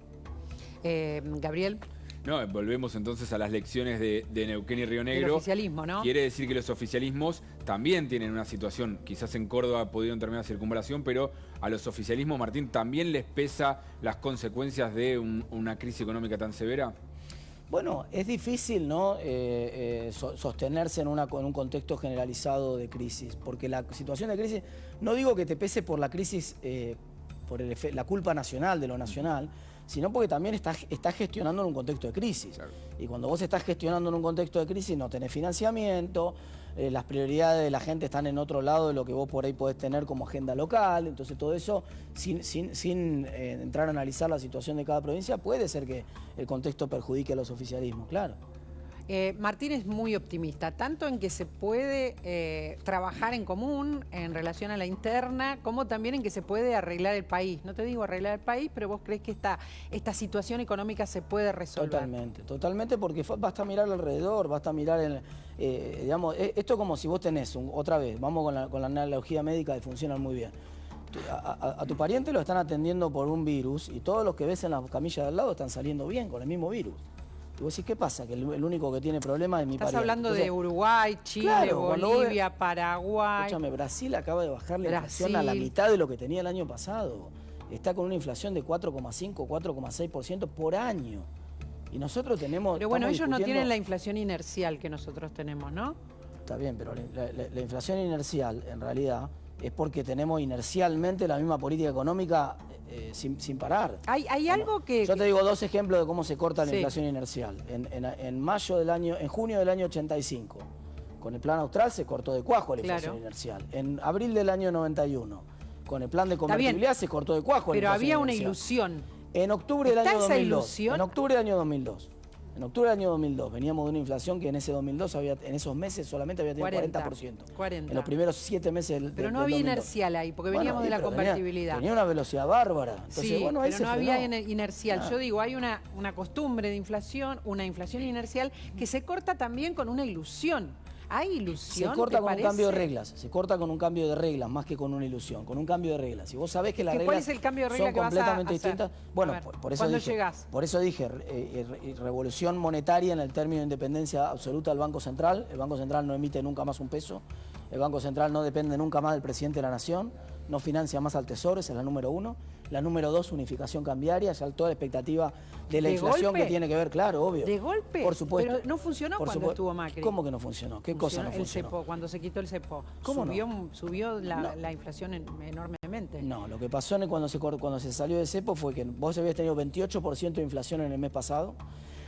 Gabriel. No, volvemos entonces a las lecciones de Neuquén y Río Negro. El oficialismo, ¿no? Quiere decir que los oficialismos también tienen una situación, quizás en Córdoba pudieron terminar la circunvalación, pero a los oficialismos, Martín, ¿también les pesa las consecuencias de una crisis económica tan severa? Bueno, es difícil, ¿no? Sostenerse en un contexto generalizado de crisis, porque la situación de crisis, no digo que te pese por la crisis, por la culpa nacional de lo nacional, sino porque también estás gestionando en un contexto de crisis. Claro. Y cuando vos estás gestionando en un contexto de crisis no tenés financiamiento, las prioridades de la gente están en otro lado de lo que vos por ahí podés tener como agenda local, entonces todo eso, sin entrar a analizar la situación de cada provincia, puede ser que el contexto perjudique a los oficialismos, claro. Martín es muy optimista, tanto en que se puede trabajar en común en relación a la interna, como también en que se puede arreglar el país. No te digo arreglar el país, pero vos crees que esta situación económica se puede resolver. Totalmente, porque basta mirar alrededor, basta mirar, digamos, esto es como si vos tenés, otra vez, vamos con la analogía médica que funciona muy bien. A tu pariente lo están atendiendo por un virus y todos los que ves en las camillas de al lado están saliendo bien con el mismo virus. Y vos decís, ¿qué pasa? Que el único que tiene problemas es mi pariente. Estás hablando de Uruguay, Chile, claro, Bolivia, Paraguay. Escúchame, Brasil acaba de bajar la inflación a la mitad de lo que tenía el año pasado. Está con una inflación de 4,5, 4,6% por año. Y nosotros tenemos... Pero bueno, ellos no tienen la inflación inercial que nosotros tenemos, ¿no? Está bien, pero la inflación inercial, en realidad, es porque tenemos inercialmente la misma política económica sin parar. Hay algo que... Yo te digo 2 ejemplos de cómo se corta la Sí. inflación inercial. En junio del año 85, con el plan austral se cortó de cuajo la inflación Claro. inercial. En abril del año 91, con el plan de Está bien, convertibilidad se cortó de cuajo la pero inflación había una inercial. ilusión. En octubre del ¿Está año esa 2002. ilusión? En octubre del año 2002. En octubre del año 2002 veníamos de una inflación que en ese 2002, en esos meses solamente había tenido 40%. 40. En los primeros 7 meses del Pero no del había 2002. inercial ahí, porque veníamos de la convertibilidad. Tenía una velocidad bárbara. Entonces, Sí, bueno, ahí pero se no frenó. había inercial. Yo digo, hay una costumbre de inflación, una inflación inercial que se corta también con una ilusión. ¿Hay ilusión? Se corta ¿te con parece? un cambio de reglas, se corta con un cambio de reglas más que con una ilusión, con un cambio de reglas. Si vos sabés que las ¿Cuál reglas es el cambio de regla son que vas a completamente hacer? distintas, bueno, A ver, por eso ¿cuándo dije, llegás? por eso dije revolución monetaria en el término de independencia absoluta del Banco Central. El Banco Central no emite nunca más un peso, el Banco Central no depende nunca más del presidente de la Nación, no financia más al Tesoro, esa es la número 1. La número 2, unificación cambiaria, ya toda la expectativa de la inflación golpe? que tiene que ver, claro, obvio. ¿De golpe? Por supuesto. Pero no funcionó Por cuando supuesto. estuvo Macri. ¿Cómo que no funcionó? ¿Qué cosa no funcionó? El cepo, cuando se quitó el cepo. ¿Cómo no? Subió la, No. la inflación enormemente. No, lo que pasó cuando se salió de cepo fue que vos habías tenido 28% de inflación en el mes pasado,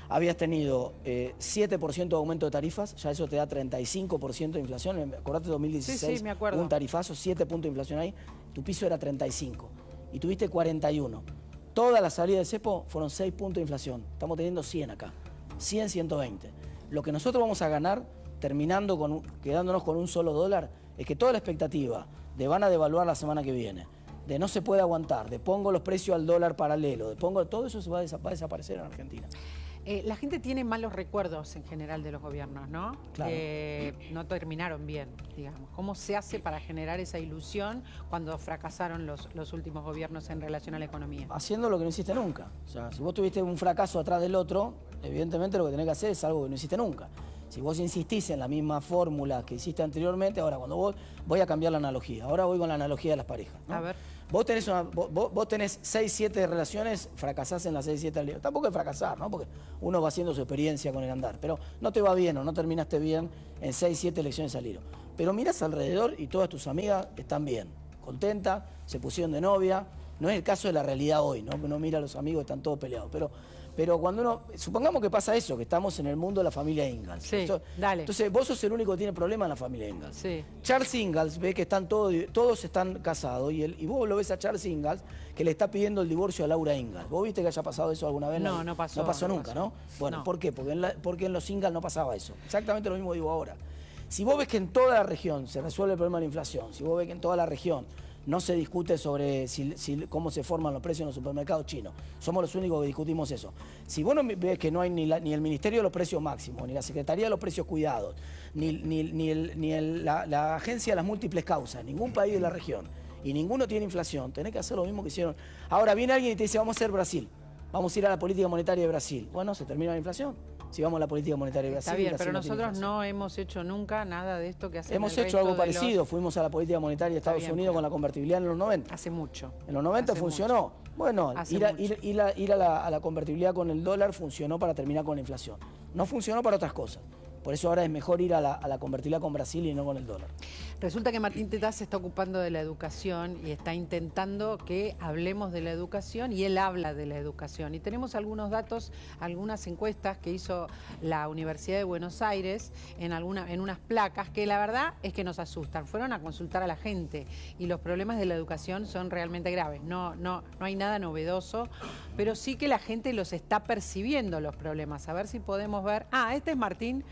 habías tenido 7% de aumento de tarifas, ya eso te da 35% de inflación. Acordate, 2016 Sí, me acuerdo. hubo un tarifazo, 7 puntos de inflación ahí, tu piso era 35 y tuviste 41. Toda la salida de cepo fueron 6 puntos de inflación, estamos teniendo 100 acá, 100, 120. Lo que nosotros vamos a ganar, quedándonos con un solo dólar, es que toda la expectativa de van a devaluar la semana que viene, de no se puede aguantar, de pongo los precios al dólar paralelo, de pongo todo eso va a desaparecer en Argentina. La gente tiene malos recuerdos en general de los gobiernos, ¿no? Claro. No terminaron bien, digamos. ¿Cómo se hace para generar esa ilusión cuando fracasaron los últimos gobiernos en relación a la economía? Haciendo lo que no hiciste nunca. O sea, si vos tuviste un fracaso atrás del otro, evidentemente lo que tenés que hacer es algo que no hiciste nunca. Si vos insistís en la misma fórmula que hiciste anteriormente, ahora voy a cambiar la analogía. Ahora voy con la analogía de las parejas, ¿no? A ver. Vos tenés 6, 7 relaciones, fracasás en las 6, 7. Tampoco es fracasar, ¿no? Porque uno va haciendo su experiencia con el andar. Pero no te va bien o no terminaste bien en 6, 7 elecciones al hilo. Pero mirás alrededor y todas tus amigas están bien, contentas, se pusieron de novia. No es el caso de la realidad hoy, ¿no? Uno mira a los amigos, están todos peleados. Pero cuando supongamos que pasa eso, que estamos en el mundo de la familia Ingalls. Sí, dale. Entonces vos sos el único que tiene problema en la familia Ingalls. Sí. Charles Ingalls ve que todos están casados y vos lo ves a Charles Ingalls que le está pidiendo el divorcio a Laura Ingalls. ¿Vos viste que haya pasado eso alguna vez? No, no pasó. No pasó nunca, ¿no? Bueno, No. ¿por qué? Porque en los Ingalls no pasaba eso. Exactamente lo mismo digo ahora. Si vos ves que en toda la región se resuelve el problema de la inflación, si vos ves que en toda la región no se discute sobre cómo se forman los precios en los supermercados chinos. Somos los únicos que discutimos eso. Si vos no ves que no hay ni el Ministerio de los Precios Máximos, ni la Secretaría de los Precios Cuidados, la Agencia de las Múltiples Causas, ningún país de la región, y ninguno tiene inflación, tenés que hacer lo mismo que hicieron. Ahora viene alguien y te dice, vamos a hacer Brasil, vamos a ir a la política monetaria de Brasil. Bueno, se termina la inflación. Si vamos a la política monetaria de Brasil. Está bien, Brasil pero no tiene nosotros inflación. no hemos hecho nunca nada de esto que hacen Hemos el hecho resto algo de parecido, fuimos a la política monetaria de Estados bien, Unidos pero- con la convertibilidad en los 90. Hace mucho. En los 90 Hace funcionó. mucho. Bueno, Hace ir a la convertibilidad con el dólar funcionó para terminar con la inflación. No funcionó para otras cosas. Por eso ahora es mejor ir a la convertibilidad con Brasil y no con el dólar. Resulta que Martín Tetaz se está ocupando de la educación y está intentando que hablemos de la educación y él habla de la educación. Y tenemos algunos datos, algunas encuestas que hizo la Universidad de Buenos Aires en unas placas que la verdad es que nos asustan. Fueron a consultar a la gente y los problemas de la educación son realmente graves. No hay nada novedoso, pero sí que la gente los está percibiendo los problemas. A ver si podemos ver. Ah, este es Martín.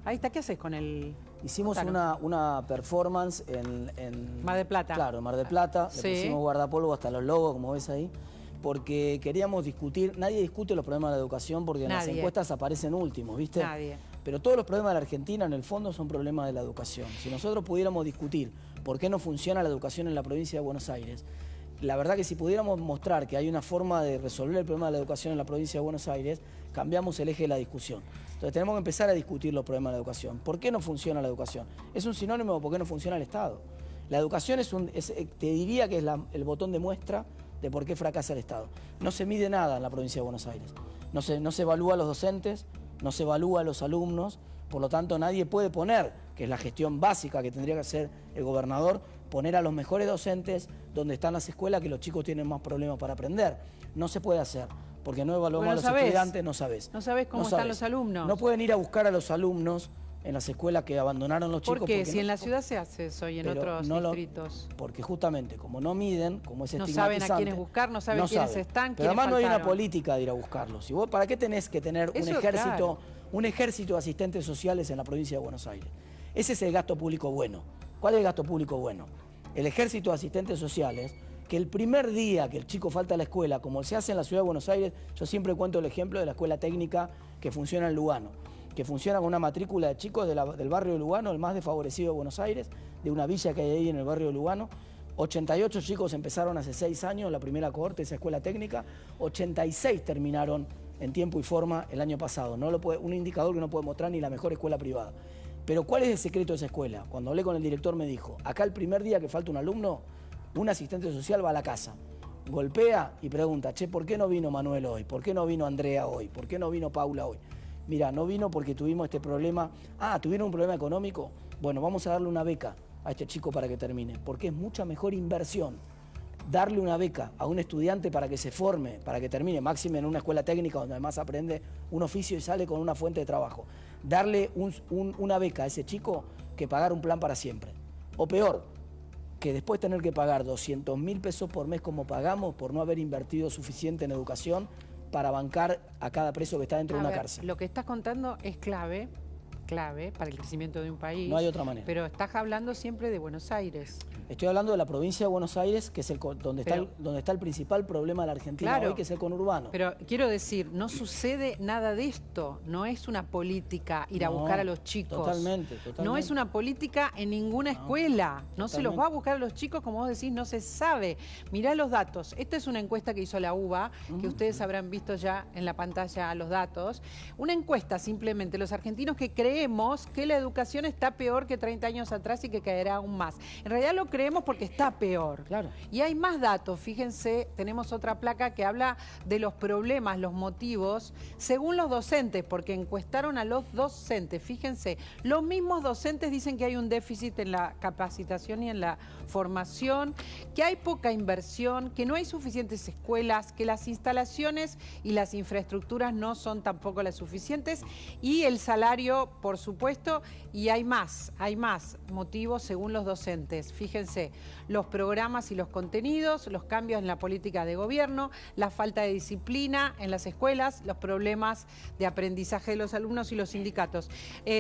Ahí está, ¿qué haces con el...? Hicimos Contanos. una performance en Mar del Plata. Claro, en Mar del Plata. Sí. Le pusimos guardapolvo hasta los logos, como ves ahí. Porque queríamos discutir, nadie discute los problemas de la educación porque en las Nadie. encuestas aparecen últimos, ¿viste? Nadie. Pero todos los problemas de la Argentina en el fondo son problemas de la educación. Si nosotros pudiéramos discutir por qué no funciona la educación en la provincia de Buenos Aires, la verdad que si pudiéramos mostrar que hay una forma de resolver el problema de la educación en la provincia de Buenos Aires, cambiamos el eje de la discusión. Entonces tenemos que empezar a discutir los problemas de la educación. ¿Por qué no funciona la educación? Es un sinónimo de por qué no funciona el Estado. La educación te diría que es el botón de muestra de por qué fracasa el Estado. No se mide nada en la provincia de Buenos Aires. No se evalúa a los docentes, no se evalúa a los alumnos, por lo tanto nadie puede poner, que es la gestión básica que tendría que hacer el gobernador, poner a los mejores docentes donde están las escuelas que los chicos tienen más problemas para aprender. No se puede hacer, porque no evaluamos Bueno, a los sabés. estudiantes, no sabés. No sabés cómo están los alumnos. No pueden ir a buscar a los alumnos en las escuelas que abandonaron los chicos. ¿Por qué? Porque Si en la ciudad se hace eso y en pero otros no distritos. Porque justamente, como no miden, como es No estigmatizante... saben a quiénes buscar, no saben quiénes están, Pero quiénes además no hay una faltaron. política de ir a buscarlos. Si vos, ¿para qué tenés que tener Eso, un ejército de asistentes sociales en la provincia de Buenos Aires? Ese es el gasto público bueno. ¿Cuál es el gasto público bueno? El ejército de asistentes sociales, que el primer día que el chico falta a la escuela, como se hace en la ciudad de Buenos Aires, yo siempre cuento el ejemplo de la escuela técnica que funciona en Lugano, que funciona con una matrícula de chicos del barrio de Lugano, el más desfavorecido de Buenos Aires, de una villa que hay ahí en el barrio de Lugano. 88 chicos empezaron hace 6 años la primera cohorte de esa escuela técnica, 86 terminaron en tiempo y forma el año pasado. Un indicador que no puede mostrar ni la mejor escuela privada. Pero ¿cuál es el secreto de esa escuela? Cuando hablé con el director me dijo, acá el primer día que falta un alumno, un asistente social va a la casa, golpea y pregunta, che, ¿por qué no vino Manuel hoy? ¿Por qué no vino Andrea hoy? ¿Por qué no vino Paula hoy? Mira, no vino porque tuvimos este problema. Ah, ¿tuvieron un problema económico? Bueno, vamos a darle una beca a este chico para que termine, porque es mucha mejor inversión darle una beca a un estudiante para que se forme, para que termine, máxime en una escuela técnica donde además aprende un oficio y sale con una fuente de trabajo. Darle una beca a ese chico que pagar un plan para siempre. O peor, que después tener que pagar 200.000 pesos por mes como pagamos por no haber invertido suficiente en educación para bancar a cada preso que está dentro de una cárcel. Lo que estás contando es clave para el crecimiento de un país. No hay otra manera. Pero estás hablando siempre de Buenos Aires. Estoy hablando de la provincia de Buenos Aires, que es donde está el principal problema de la Argentina Claro, hoy, que es el conurbano. Pero quiero decir, no sucede nada de esto. No es una política ir a buscar a los chicos. Totalmente. No es una política en ninguna escuela. No se los va a buscar a los chicos, como vos decís, no se sabe. Mirá los datos. Esta es una encuesta que hizo la UBA, que ustedes habrán visto ya en la pantalla los datos. Una encuesta simplemente, los argentinos que creemos que la educación está peor que 30 años atrás y que caerá aún más. En realidad lo creemos porque está peor. Claro. Y hay más datos, fíjense, tenemos otra placa que habla de los problemas, los motivos, según los docentes, porque encuestaron a los docentes. Fíjense, los mismos docentes dicen que hay un déficit en la capacitación y en la formación, que hay poca inversión, que no hay suficientes escuelas, que las instalaciones y las infraestructuras no son tampoco las suficientes, y el salario, por supuesto, y hay más motivos según los docentes. Fíjense, los programas y los contenidos, los cambios en la política de gobierno, la falta de disciplina en las escuelas, los problemas de aprendizaje de los alumnos y los sindicatos.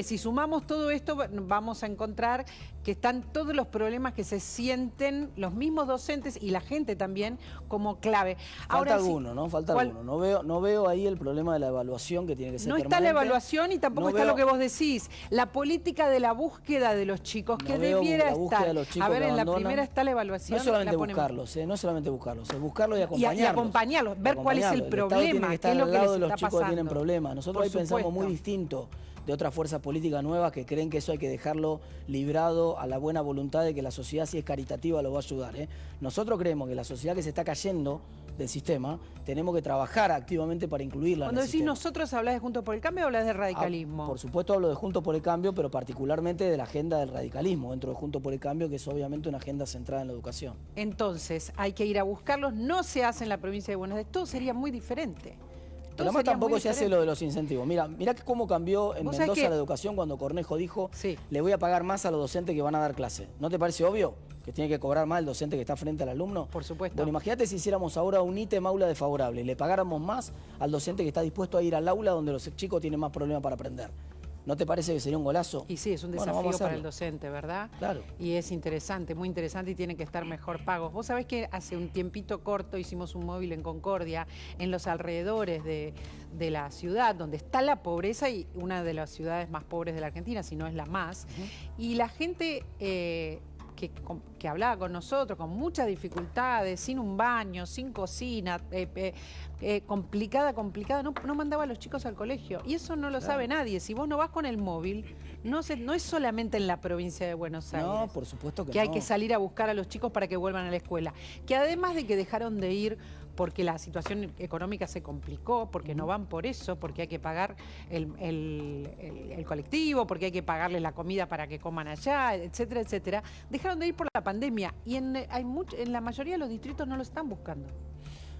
Si sumamos todo esto, vamos a encontrar que están todos los problemas que se sienten los mismos docentes y la gente también como clave. Falta alguno, ¿no? Falta alguno. No veo ahí el problema de la evaluación que tiene que ser permanente. No está la evaluación y tampoco está lo que vos decís. La política de la búsqueda de los chicos, que debiera estar. A ver, en la primera está la evaluación. No solamente buscarlos, es buscarlos y acompañarlos. Y acompañarlos, ver cuál es el problema, qué es lo que les de los está chicos pasando. que tienen problemas. Nosotros ahí pensamos muy distinto de otras fuerzas políticas nuevas que creen que eso hay que dejarlo librado a la buena voluntad de que la sociedad, si es caritativa, lo va a ayudar. Nosotros creemos que la sociedad que se está cayendo del sistema, tenemos que trabajar activamente para incluirla en el sistema. Cuando decís nosotros, ¿hablás de Juntos por el Cambio o hablás de radicalismo? Por supuesto hablo de Juntos por el Cambio, pero particularmente de la agenda del radicalismo dentro de Juntos por el Cambio, que es obviamente una agenda centrada en la educación. Entonces, hay que ir a buscarlos, no se hace en la provincia de Buenos Aires, todo sería muy diferente. Pero además tampoco se hace lo de los incentivos. Mirá cómo cambió en Mendoza la educación cuando Cornejo dijo, le voy a pagar más a los docentes que van a dar clase. ¿No te parece obvio que tiene que cobrar más el docente que está frente al alumno? Por supuesto. Bueno, imagínate si hiciéramos ahora un ítem aula desfavorable y le pagáramos más al docente que está dispuesto a ir al aula donde los chicos tienen más problemas para aprender. ¿No te parece que sería un golazo? Y sí, es un desafío para el docente, ¿verdad? Claro. Y es interesante, muy interesante, y tienen que estar mejor pagos. Vos sabés que hace un tiempito corto hicimos un móvil en Concordia, en los alrededores de la ciudad, donde está la pobreza y una de las ciudades más pobres de la Argentina, si no es la más. Y la gente que hablaba con nosotros con muchas dificultades, sin un baño, sin cocina, complicada, no mandaba a los chicos al colegio. Y eso no lo sabe nadie. Si vos no vas con el móvil, no es solamente en la provincia de Buenos Aires. No, por supuesto que no. Que hay que salir a buscar a los chicos para que vuelvan a la escuela. Que además de que dejaron de ir porque la situación económica se complicó, porque no van por eso, porque hay que pagar el colectivo, porque hay que pagarles la comida para que coman allá, etcétera, etcétera. Dejaron de ir por la pandemia y en la mayoría de los distritos no lo están buscando.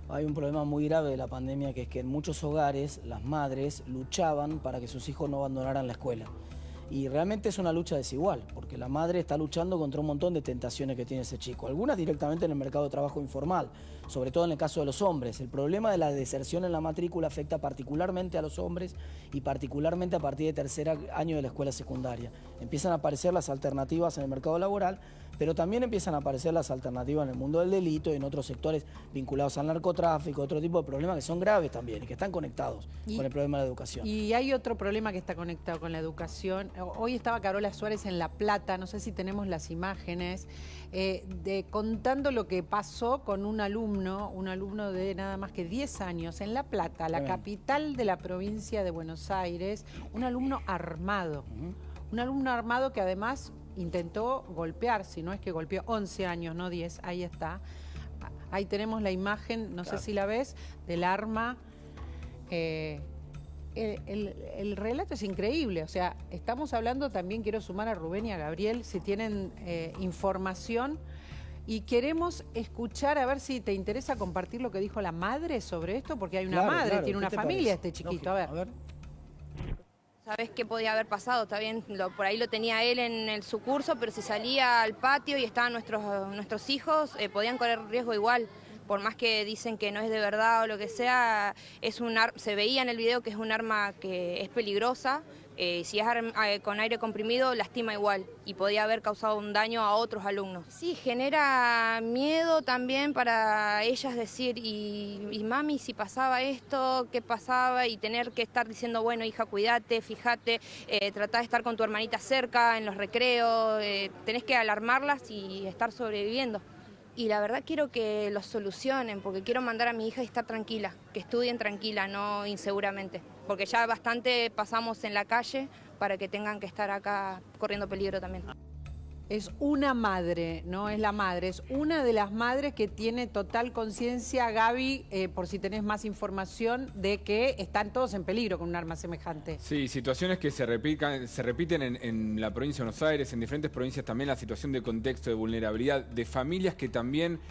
Hay un problema muy grave de la pandemia, que es que en muchos hogares las madres luchaban para que sus hijos no abandonaran la escuela. Y realmente es una lucha desigual, porque la madre está luchando contra un montón de tentaciones que tiene ese chico. Algunas directamente en el mercado de trabajo informal, sobre todo en el caso de los hombres. El problema de la deserción en la matrícula afecta particularmente a los hombres y particularmente a partir de tercer año de la escuela secundaria. Empiezan a aparecer las alternativas en el mercado laboral, pero también empiezan a aparecer las alternativas en el mundo del delito y en otros sectores vinculados al narcotráfico, otro tipo de problemas que son graves también y que están conectados con el problema de la educación. Y hay otro problema que está conectado con la educación. Hoy estaba Carola Suárez en La Plata, no sé si tenemos las imágenes, contando lo que pasó con un alumno de nada más que 10 años en La Plata, la capital de la provincia de Buenos Aires, un alumno armado. Un alumno armado que además intentó golpear, si no es que golpeó, 11 años, no 10, ahí está. Ahí tenemos la imagen, no sé si la ves, del arma. El relato es increíble, o sea, estamos hablando también, quiero sumar a Rubén y a Gabriel, si tienen información, y queremos escuchar, a ver si te interesa compartir lo que dijo la madre sobre esto, porque hay una madre, tiene una familia este chiquito, a ver. ¿Sabés qué podía haber pasado? Está bien, por ahí lo tenía él en su curso, pero si salía al patio y estaban nuestros hijos, podían correr riesgo igual. Por más que dicen que no es de verdad o lo que sea, se veía en el video que es un arma que es peligrosa. Si es con aire comprimido, lastima igual y podía haber causado un daño a otros alumnos. Sí, genera miedo también para ellas decir, y mami, si pasaba esto, ¿qué pasaba? Y tener que estar diciendo, bueno, hija, cuídate, fíjate, tratá de estar con tu hermanita cerca, en los recreos, tenés que alarmarlas y estar sobreviviendo. Y la verdad quiero que lo solucionen, porque quiero mandar a mi hija y estar tranquila, que estudien tranquila, no inseguramente. Porque ya bastante pasamos en la calle para que tengan que estar acá corriendo peligro también. Es una madre, no es la madre, es una de las madres que tiene total conciencia, Gaby, por si tenés más información, de que están todos en peligro con un arma semejante. Sí, situaciones que se repiten en la provincia de Buenos Aires, en diferentes provincias también, la situación de contexto, de vulnerabilidad, de familias que también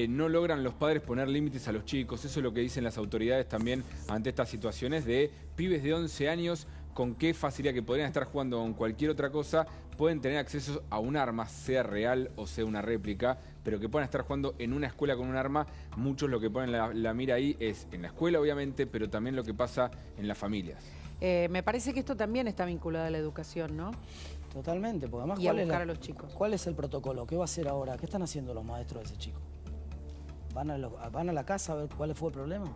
no logran los padres poner límites a los chicos. Eso es lo que dicen las autoridades también ante estas situaciones de pibes de 11 años con qué facilidad que podrían estar jugando con cualquier otra cosa, pueden tener acceso a un arma, sea real o sea una réplica, pero que puedan estar jugando en una escuela con un arma. Muchos lo que ponen la mira ahí es en la escuela, obviamente, pero también lo que pasa en las familias. Me parece que esto también está vinculado a la educación, ¿no? Totalmente, porque además, y a buscar a los chicos. ¿Cuál es el protocolo? ¿Qué va a hacer ahora? ¿Qué están haciendo los maestros de ese chico? ¿Van a la casa a ver cuál fue el problema?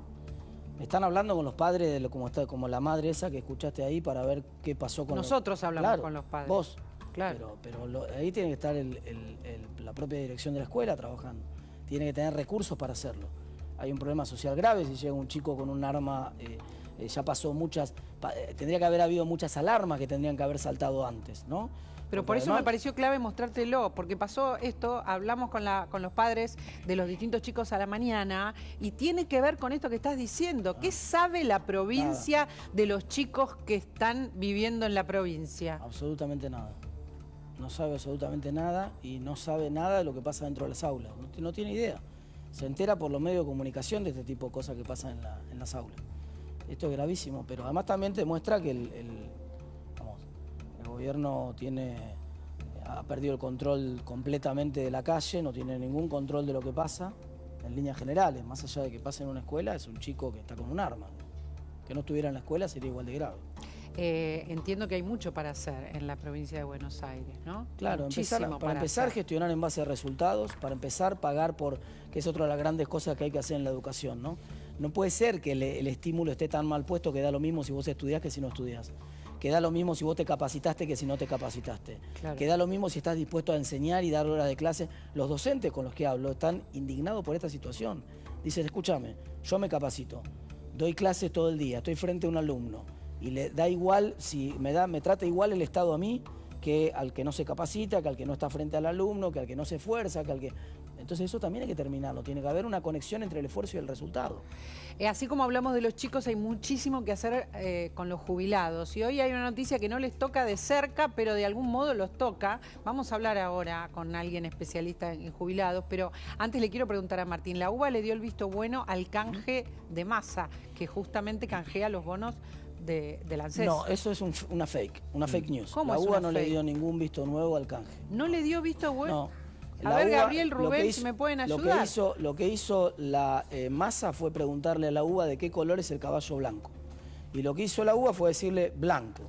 Están hablando con los padres, como la madre esa que escuchaste ahí, para ver qué pasó con Nosotros hablamos con los padres. Vos, claro. Pero ahí tiene que estar la propia dirección de la escuela trabajando. Tiene que tener recursos para hacerlo. Hay un problema social grave si llega un chico con un arma, ya pasó tendría que haber habido muchas alarmas que tendrían que haber saltado antes, ¿no? Pero por eso me pareció clave mostrártelo, porque pasó esto, hablamos con los padres de los distintos chicos a la mañana, y tiene que ver con esto que estás diciendo. ¿Qué sabe la provincia de los chicos que están viviendo en la provincia? Absolutamente nada. No sabe absolutamente nada y no sabe nada de lo que pasa dentro de las aulas. No tiene idea. Se entera por los medios de comunicación de este tipo de cosas que pasan en las aulas. Esto es gravísimo, pero además también te muestra que el gobierno ha perdido el control completamente de la calle, no tiene ningún control de lo que pasa en líneas generales. Más allá de que pase en una escuela, es un chico que está con un arma. Que no estuviera en la escuela sería igual de grave. Entiendo que hay mucho para hacer en la provincia de Buenos Aires, ¿no? Claro, para empezar gestionar en base a resultados, para empezar pagar que es otra de las grandes cosas que hay que hacer en la educación, ¿no? No puede ser que el estímulo esté tan mal puesto que da lo mismo si vos estudiás que si no estudiás. Que da lo mismo si vos te capacitaste que si no te capacitaste. Claro. Que da lo mismo si estás dispuesto a enseñar y dar horas de clase. Los docentes con los que hablo están indignados por esta situación. Dicen, escúchame, yo me capacito, doy clases todo el día, estoy frente a un alumno y le da igual, si me trata igual el Estado a mí que al que no se capacita, que al que no está frente al alumno, que al que no se esfuerza, que al que... Entonces eso también hay que terminarlo, tiene que haber una conexión entre el esfuerzo y el resultado. Así como hablamos de los chicos, hay muchísimo que hacer con los jubilados. Y hoy hay una noticia que no les toca de cerca, pero de algún modo los toca. Vamos a hablar ahora con alguien especialista en jubilados, pero antes le quiero preguntar a Martín. La UBA le dio el visto bueno al canje de Massa, que justamente canjea los bonos del ANSES. No, eso es una fake news. ¿Cómo La es UBA una no le fake? dio ningún visto nuevo al canje. ¿No le dio visto bueno? No. A ver, UBA, Gabriel, Rubén, si me pueden ayudar. Lo que hizo la Massa fue preguntarle a la UBA de qué color es el caballo blanco. Y lo que hizo la UBA fue decirle blanco.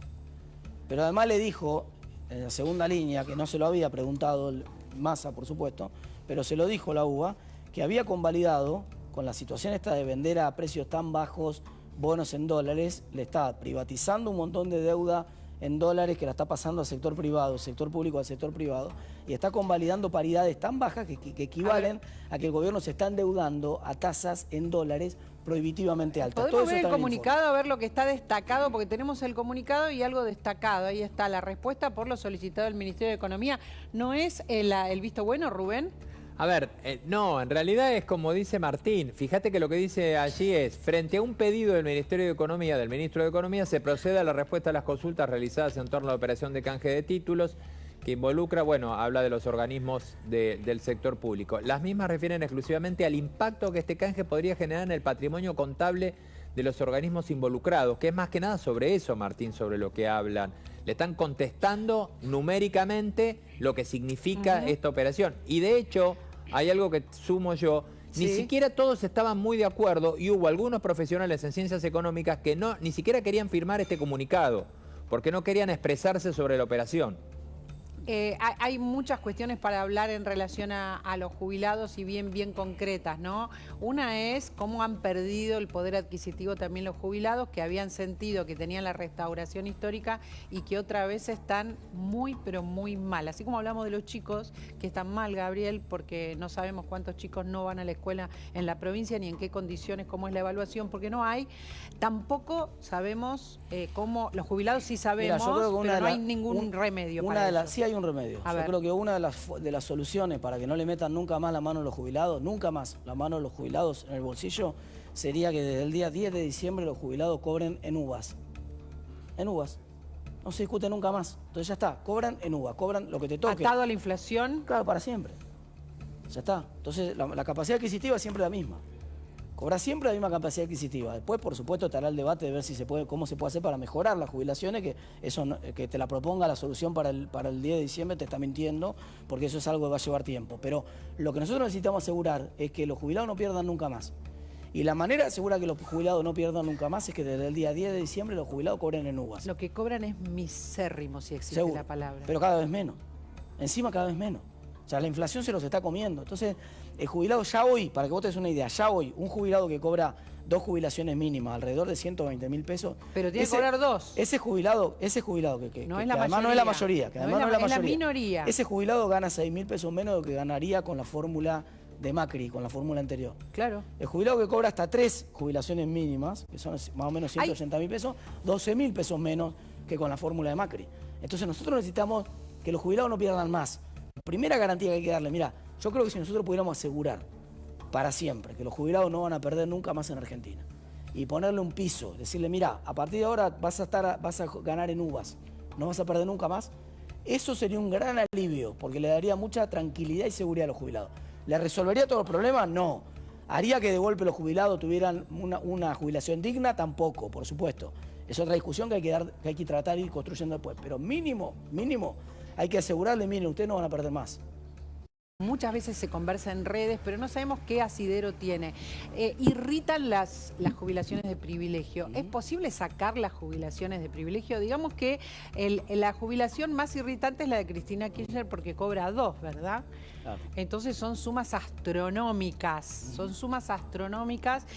Pero además le dijo, en la segunda línea, que no se lo había preguntado Massa, por supuesto, pero se lo dijo la UBA, que había convalidado, con la situación esta de vender a precios tan bajos bonos en dólares, le está privatizando un montón de deuda en dólares que la está pasando al sector privado, sector público al sector privado, y está convalidando paridades tan bajas que equivalen a que el gobierno se está endeudando a tasas en dólares prohibitivamente altas. Podemos ver el comunicado, a ver lo que está destacado, porque tenemos el comunicado y algo destacado. Ahí está la respuesta por lo solicitado del Ministerio de Economía. ¿No es el visto bueno, Rubén? A ver, no, en realidad es como dice Martín. Fíjate que lo que dice allí es, frente a un pedido del Ministerio de Economía, del Ministro de Economía, se procede a la respuesta a las consultas realizadas en torno a la operación de canje de títulos, que involucra, bueno, habla de los organismos del sector público. Las mismas refieren exclusivamente al impacto que este canje podría generar en el patrimonio contable de los organismos involucrados, que es más que nada sobre eso, Martín, sobre lo que hablan. Le están contestando numéricamente lo que significa esta operación. Y de hecho, hay algo que sumo yo, ni siquiera todos estaban muy de acuerdo y hubo algunos profesionales en ciencias económicas que ni siquiera querían firmar este comunicado, porque no querían expresarse sobre la operación. Hay muchas cuestiones para hablar en relación a los jubilados y bien concretas, ¿no? Una es cómo han perdido el poder adquisitivo también los jubilados, que habían sentido que tenían la restauración histórica y que otra vez están muy, pero muy mal. Así como hablamos de los chicos que están mal, Gabriel, porque no sabemos cuántos chicos no van a la escuela en la provincia ni en qué condiciones, cómo es la evaluación, porque no hay. Tampoco sabemos cómo, los jubilados sí sabemos, pero no hay ningún remedio para eso. Sí hay un remedio. Yo creo que una de las soluciones para que no le metan nunca más la mano a los jubilados, nunca más la mano a los jubilados en el bolsillo, sería que desde el día 10 de diciembre los jubilados cobren en uvas. En uvas. No se discute nunca más. Entonces ya está, cobran en uvas, cobran lo que te toque. ¿Atado a la inflación? Claro, para siempre. Ya está. Entonces la capacidad adquisitiva es siempre la misma. Cobra siempre la misma capacidad adquisitiva. Después, por supuesto, estará el debate de ver si se puede, cómo se puede hacer para mejorar las jubilaciones, que eso que te la proponga la solución para el 10 de diciembre te está mintiendo, porque eso es algo que va a llevar tiempo. Pero lo que nosotros necesitamos asegurar es que los jubilados no pierdan nunca más. Y la manera de asegurar que los jubilados no pierdan nunca más es que desde el día 10 de diciembre los jubilados cobren en uvas. Lo que cobran es misérrimo, si existe Seguro, la palabra. pero cada vez menos. Encima cada vez menos. O sea, la inflación se los está comiendo. Entonces, el jubilado ya hoy, para que vos te des una idea, ya hoy, un jubilado que cobra 2 jubilaciones mínimas, alrededor de 120.000 pesos. Pero tiene que cobrar 2. Ese jubilado que no es la además no es la mayoría, que además no es la mayoría. Es la minoría. Ese jubilado gana 6.000 pesos menos de lo que ganaría con la fórmula de Macri, con la fórmula anterior. Claro. El jubilado que cobra hasta 3 jubilaciones mínimas, que son más o menos 180.000 pesos, 12.000 pesos menos que con la fórmula de Macri. Entonces nosotros necesitamos que los jubilados no pierdan más. Primera garantía que hay que darle, mira, yo creo que si nosotros pudiéramos asegurar para siempre que los jubilados no van a perder nunca más en Argentina y ponerle un piso, decirle, mira, a partir de ahora vas a ganar en uvas, no vas a perder nunca más, eso sería un gran alivio porque le daría mucha tranquilidad y seguridad a los jubilados. ¿Le resolvería todos los problemas? No. ¿Haría que de golpe los jubilados tuvieran una jubilación digna? Tampoco, por supuesto. Es otra discusión que hay que tratar y ir construyendo después. Pero mínimo, hay que asegurarle, miren, ustedes no van a perder más. Muchas veces se conversa en redes, pero no sabemos qué asidero tiene. Irritan las jubilaciones de privilegio. ¿Es posible sacar las jubilaciones de privilegio? Digamos que la jubilación más irritante es la de Cristina Kirchner porque cobra 2, ¿verdad? Claro. Entonces son sumas astronómicas. Son sumas astronómicas.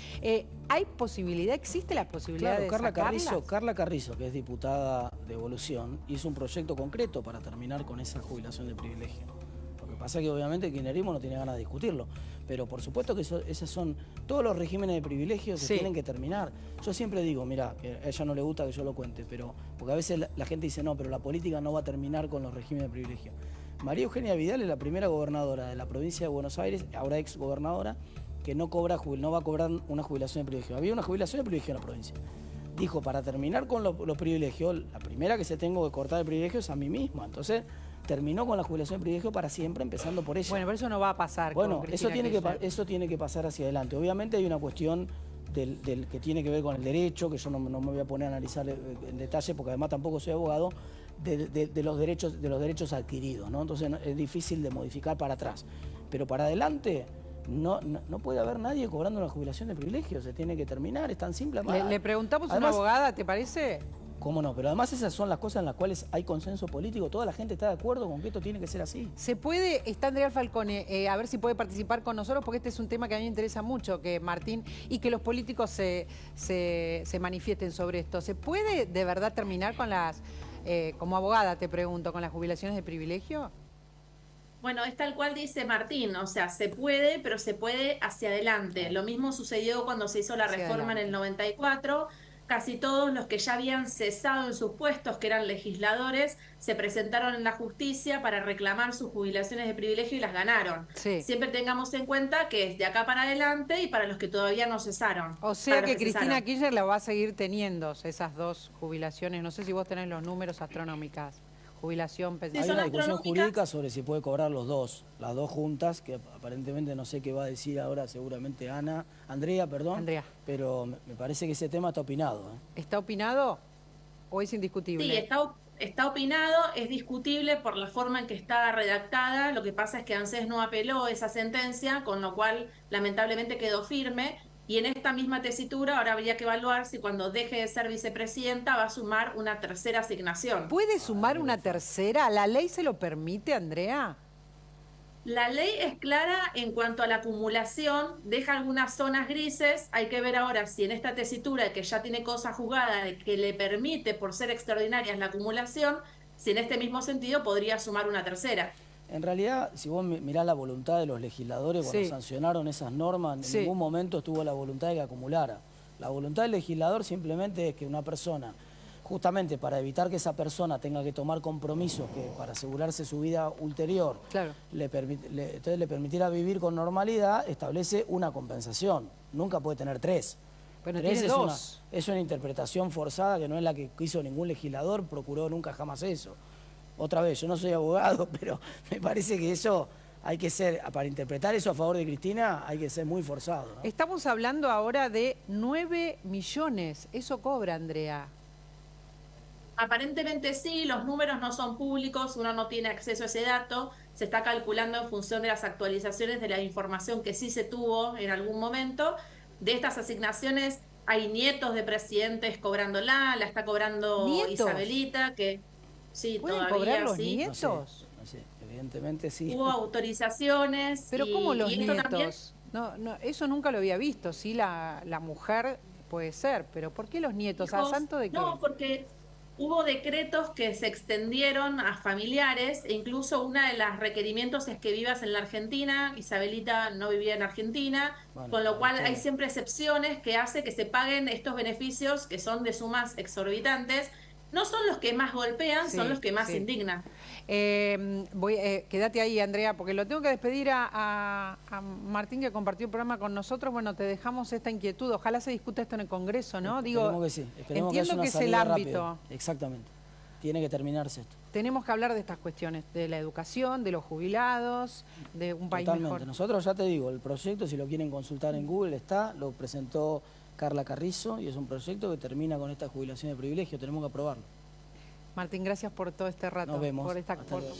¿Hay posibilidad? ¿Existe la posibilidad de sacarlas? Carla Carrizo, que es diputada de Evolución, hizo un proyecto concreto para terminar con esa jubilación de privilegio. Lo que pasa es que obviamente el kirchnerismo no tiene ganas de discutirlo, pero por supuesto que esos son todos los regímenes de privilegio que tienen que terminar. Yo siempre digo, mira, que a ella no le gusta que yo lo cuente, pero porque a veces la gente dice, no, pero la política no va a terminar con los regímenes de privilegio. María Eugenia Vidal es la primera gobernadora de la provincia de Buenos Aires, ahora ex gobernadora, que no va a cobrar una jubilación de privilegio. Había una jubilación de privilegio en la provincia. Dijo, para terminar con los privilegios, la primera que se tengo que cortar el privilegio es a mí misma. Entonces, terminó con la jubilación de privilegio para siempre, empezando por ella. Bueno, pero eso no va a pasar. Bueno, eso tiene que pasar hacia adelante. Obviamente hay una cuestión del que tiene que ver con el derecho, que yo no me voy a poner a analizar en detalle porque además tampoco soy abogado, de los derechos adquiridos, ¿no? Entonces es difícil de modificar para atrás. Pero para adelante no puede haber nadie cobrando una jubilación de privilegio, se tiene que terminar, es tan simple. Le preguntamos a una abogada, ¿te parece? ¿Cómo no? Pero además esas son las cosas en las cuales hay consenso político, toda la gente está de acuerdo con que esto tiene que ser así. ¿Se puede, está Andrea Falcone, a ver si puede participar con nosotros, porque este es un tema que a mí me interesa mucho, que Martín, y que los políticos se manifiesten sobre esto. ¿Se puede de verdad terminar con las, como abogada te pregunto, con las jubilaciones de privilegio? Bueno, es tal cual dice Martín, o sea, se puede, pero se puede hacia adelante. Lo mismo sucedió cuando se hizo la reforma en el 94. Casi todos los que ya habían cesado en sus puestos, que eran legisladores, se presentaron en la justicia para reclamar sus jubilaciones de privilegio y las ganaron. Sí. Siempre tengamos en cuenta que es de acá para adelante y para los que todavía no cesaron. O sea que Cristina Kirchner la va a seguir teniendo, esas dos jubilaciones. No sé si vos tenés los números astronómicas. Jubilación, pensión. Hay una discusión jurídica sobre si puede cobrar las dos juntas, que aparentemente no sé qué va a decir ahora seguramente Andrea, pero me parece que ese tema está opinado. ¿Está opinado o es indiscutible? Sí, está opinado, es discutible por la forma en que está redactada. Lo que pasa es que ANSES no apeló esa sentencia, con lo cual lamentablemente quedó firme. Y en esta misma tesitura ahora habría que evaluar si cuando deje de ser vicepresidenta va a sumar una tercera asignación. ¿Puede sumar una tercera? ¿La ley se lo permite, Andrea? La ley es clara en cuanto a la acumulación, deja algunas zonas grises. Hay que ver ahora si en esta tesitura, que ya tiene cosa jugada, que le permite, por ser extraordinarias, la acumulación, si en este mismo sentido podría sumar una tercera. En realidad, si vos mirás la voluntad de los legisladores cuando sancionaron esas normas, en ningún momento estuvo la voluntad de que acumulara. La voluntad del legislador simplemente es que una persona, justamente para evitar que esa persona tenga que tomar compromisos que para asegurarse su vida ulterior, entonces le permitiera vivir con normalidad, establece una compensación. Nunca puede tener tres. Bueno, tiene dos. Es una interpretación forzada que no es la que hizo ningún legislador, procuró nunca jamás eso. Otra vez, yo no soy abogado, pero me parece que eso hay que ser, para interpretar eso a favor de Cristina, hay que ser muy forzado, ¿no? Estamos hablando ahora de 9 millones. ¿Eso cobra, Andrea? Aparentemente sí, los números no son públicos, uno no tiene acceso a ese dato, se está calculando en función de las actualizaciones de la información que sí se tuvo en algún momento. De estas asignaciones hay nietos de presidentes cobrándola, la está cobrando Isabelita, que... Sí, ¿pueden cobrar los nietos? No sé, evidentemente sí. Hubo autorizaciones. Pero ¿cómo los nietos? También... No, eso nunca lo había visto. Sí, la mujer puede ser, pero ¿por qué los nietos? Hijos, ¿A santo de qué? No, porque hubo decretos que se extendieron a familiares e incluso una de los requerimientos es que vivas en la Argentina. Isabelita no vivía en Argentina, con lo cual hay siempre excepciones que hace que se paguen estos beneficios que son de sumas exorbitantes. No son los que más golpean, son los que más indignan. Quédate ahí, Andrea, porque lo tengo que despedir a Martín, que compartió el programa con nosotros. Bueno, te dejamos esta inquietud. Ojalá se discuta esto en el Congreso, ¿no? Esperemos que sí. Esperemos entiendo que es el ámbito. Rápido. Exactamente. Tiene que terminarse esto. Tenemos que hablar de estas cuestiones, de la educación, de los jubilados, de un país mejor. Nosotros, ya te digo, el proyecto, si lo quieren consultar en Google, lo presentó Carla Carrizo, y es un proyecto que termina con esta jubilación de privilegio. Tenemos que aprobarlo. Martín, gracias por todo este rato. Nos vemos. Por esta, Hasta luego.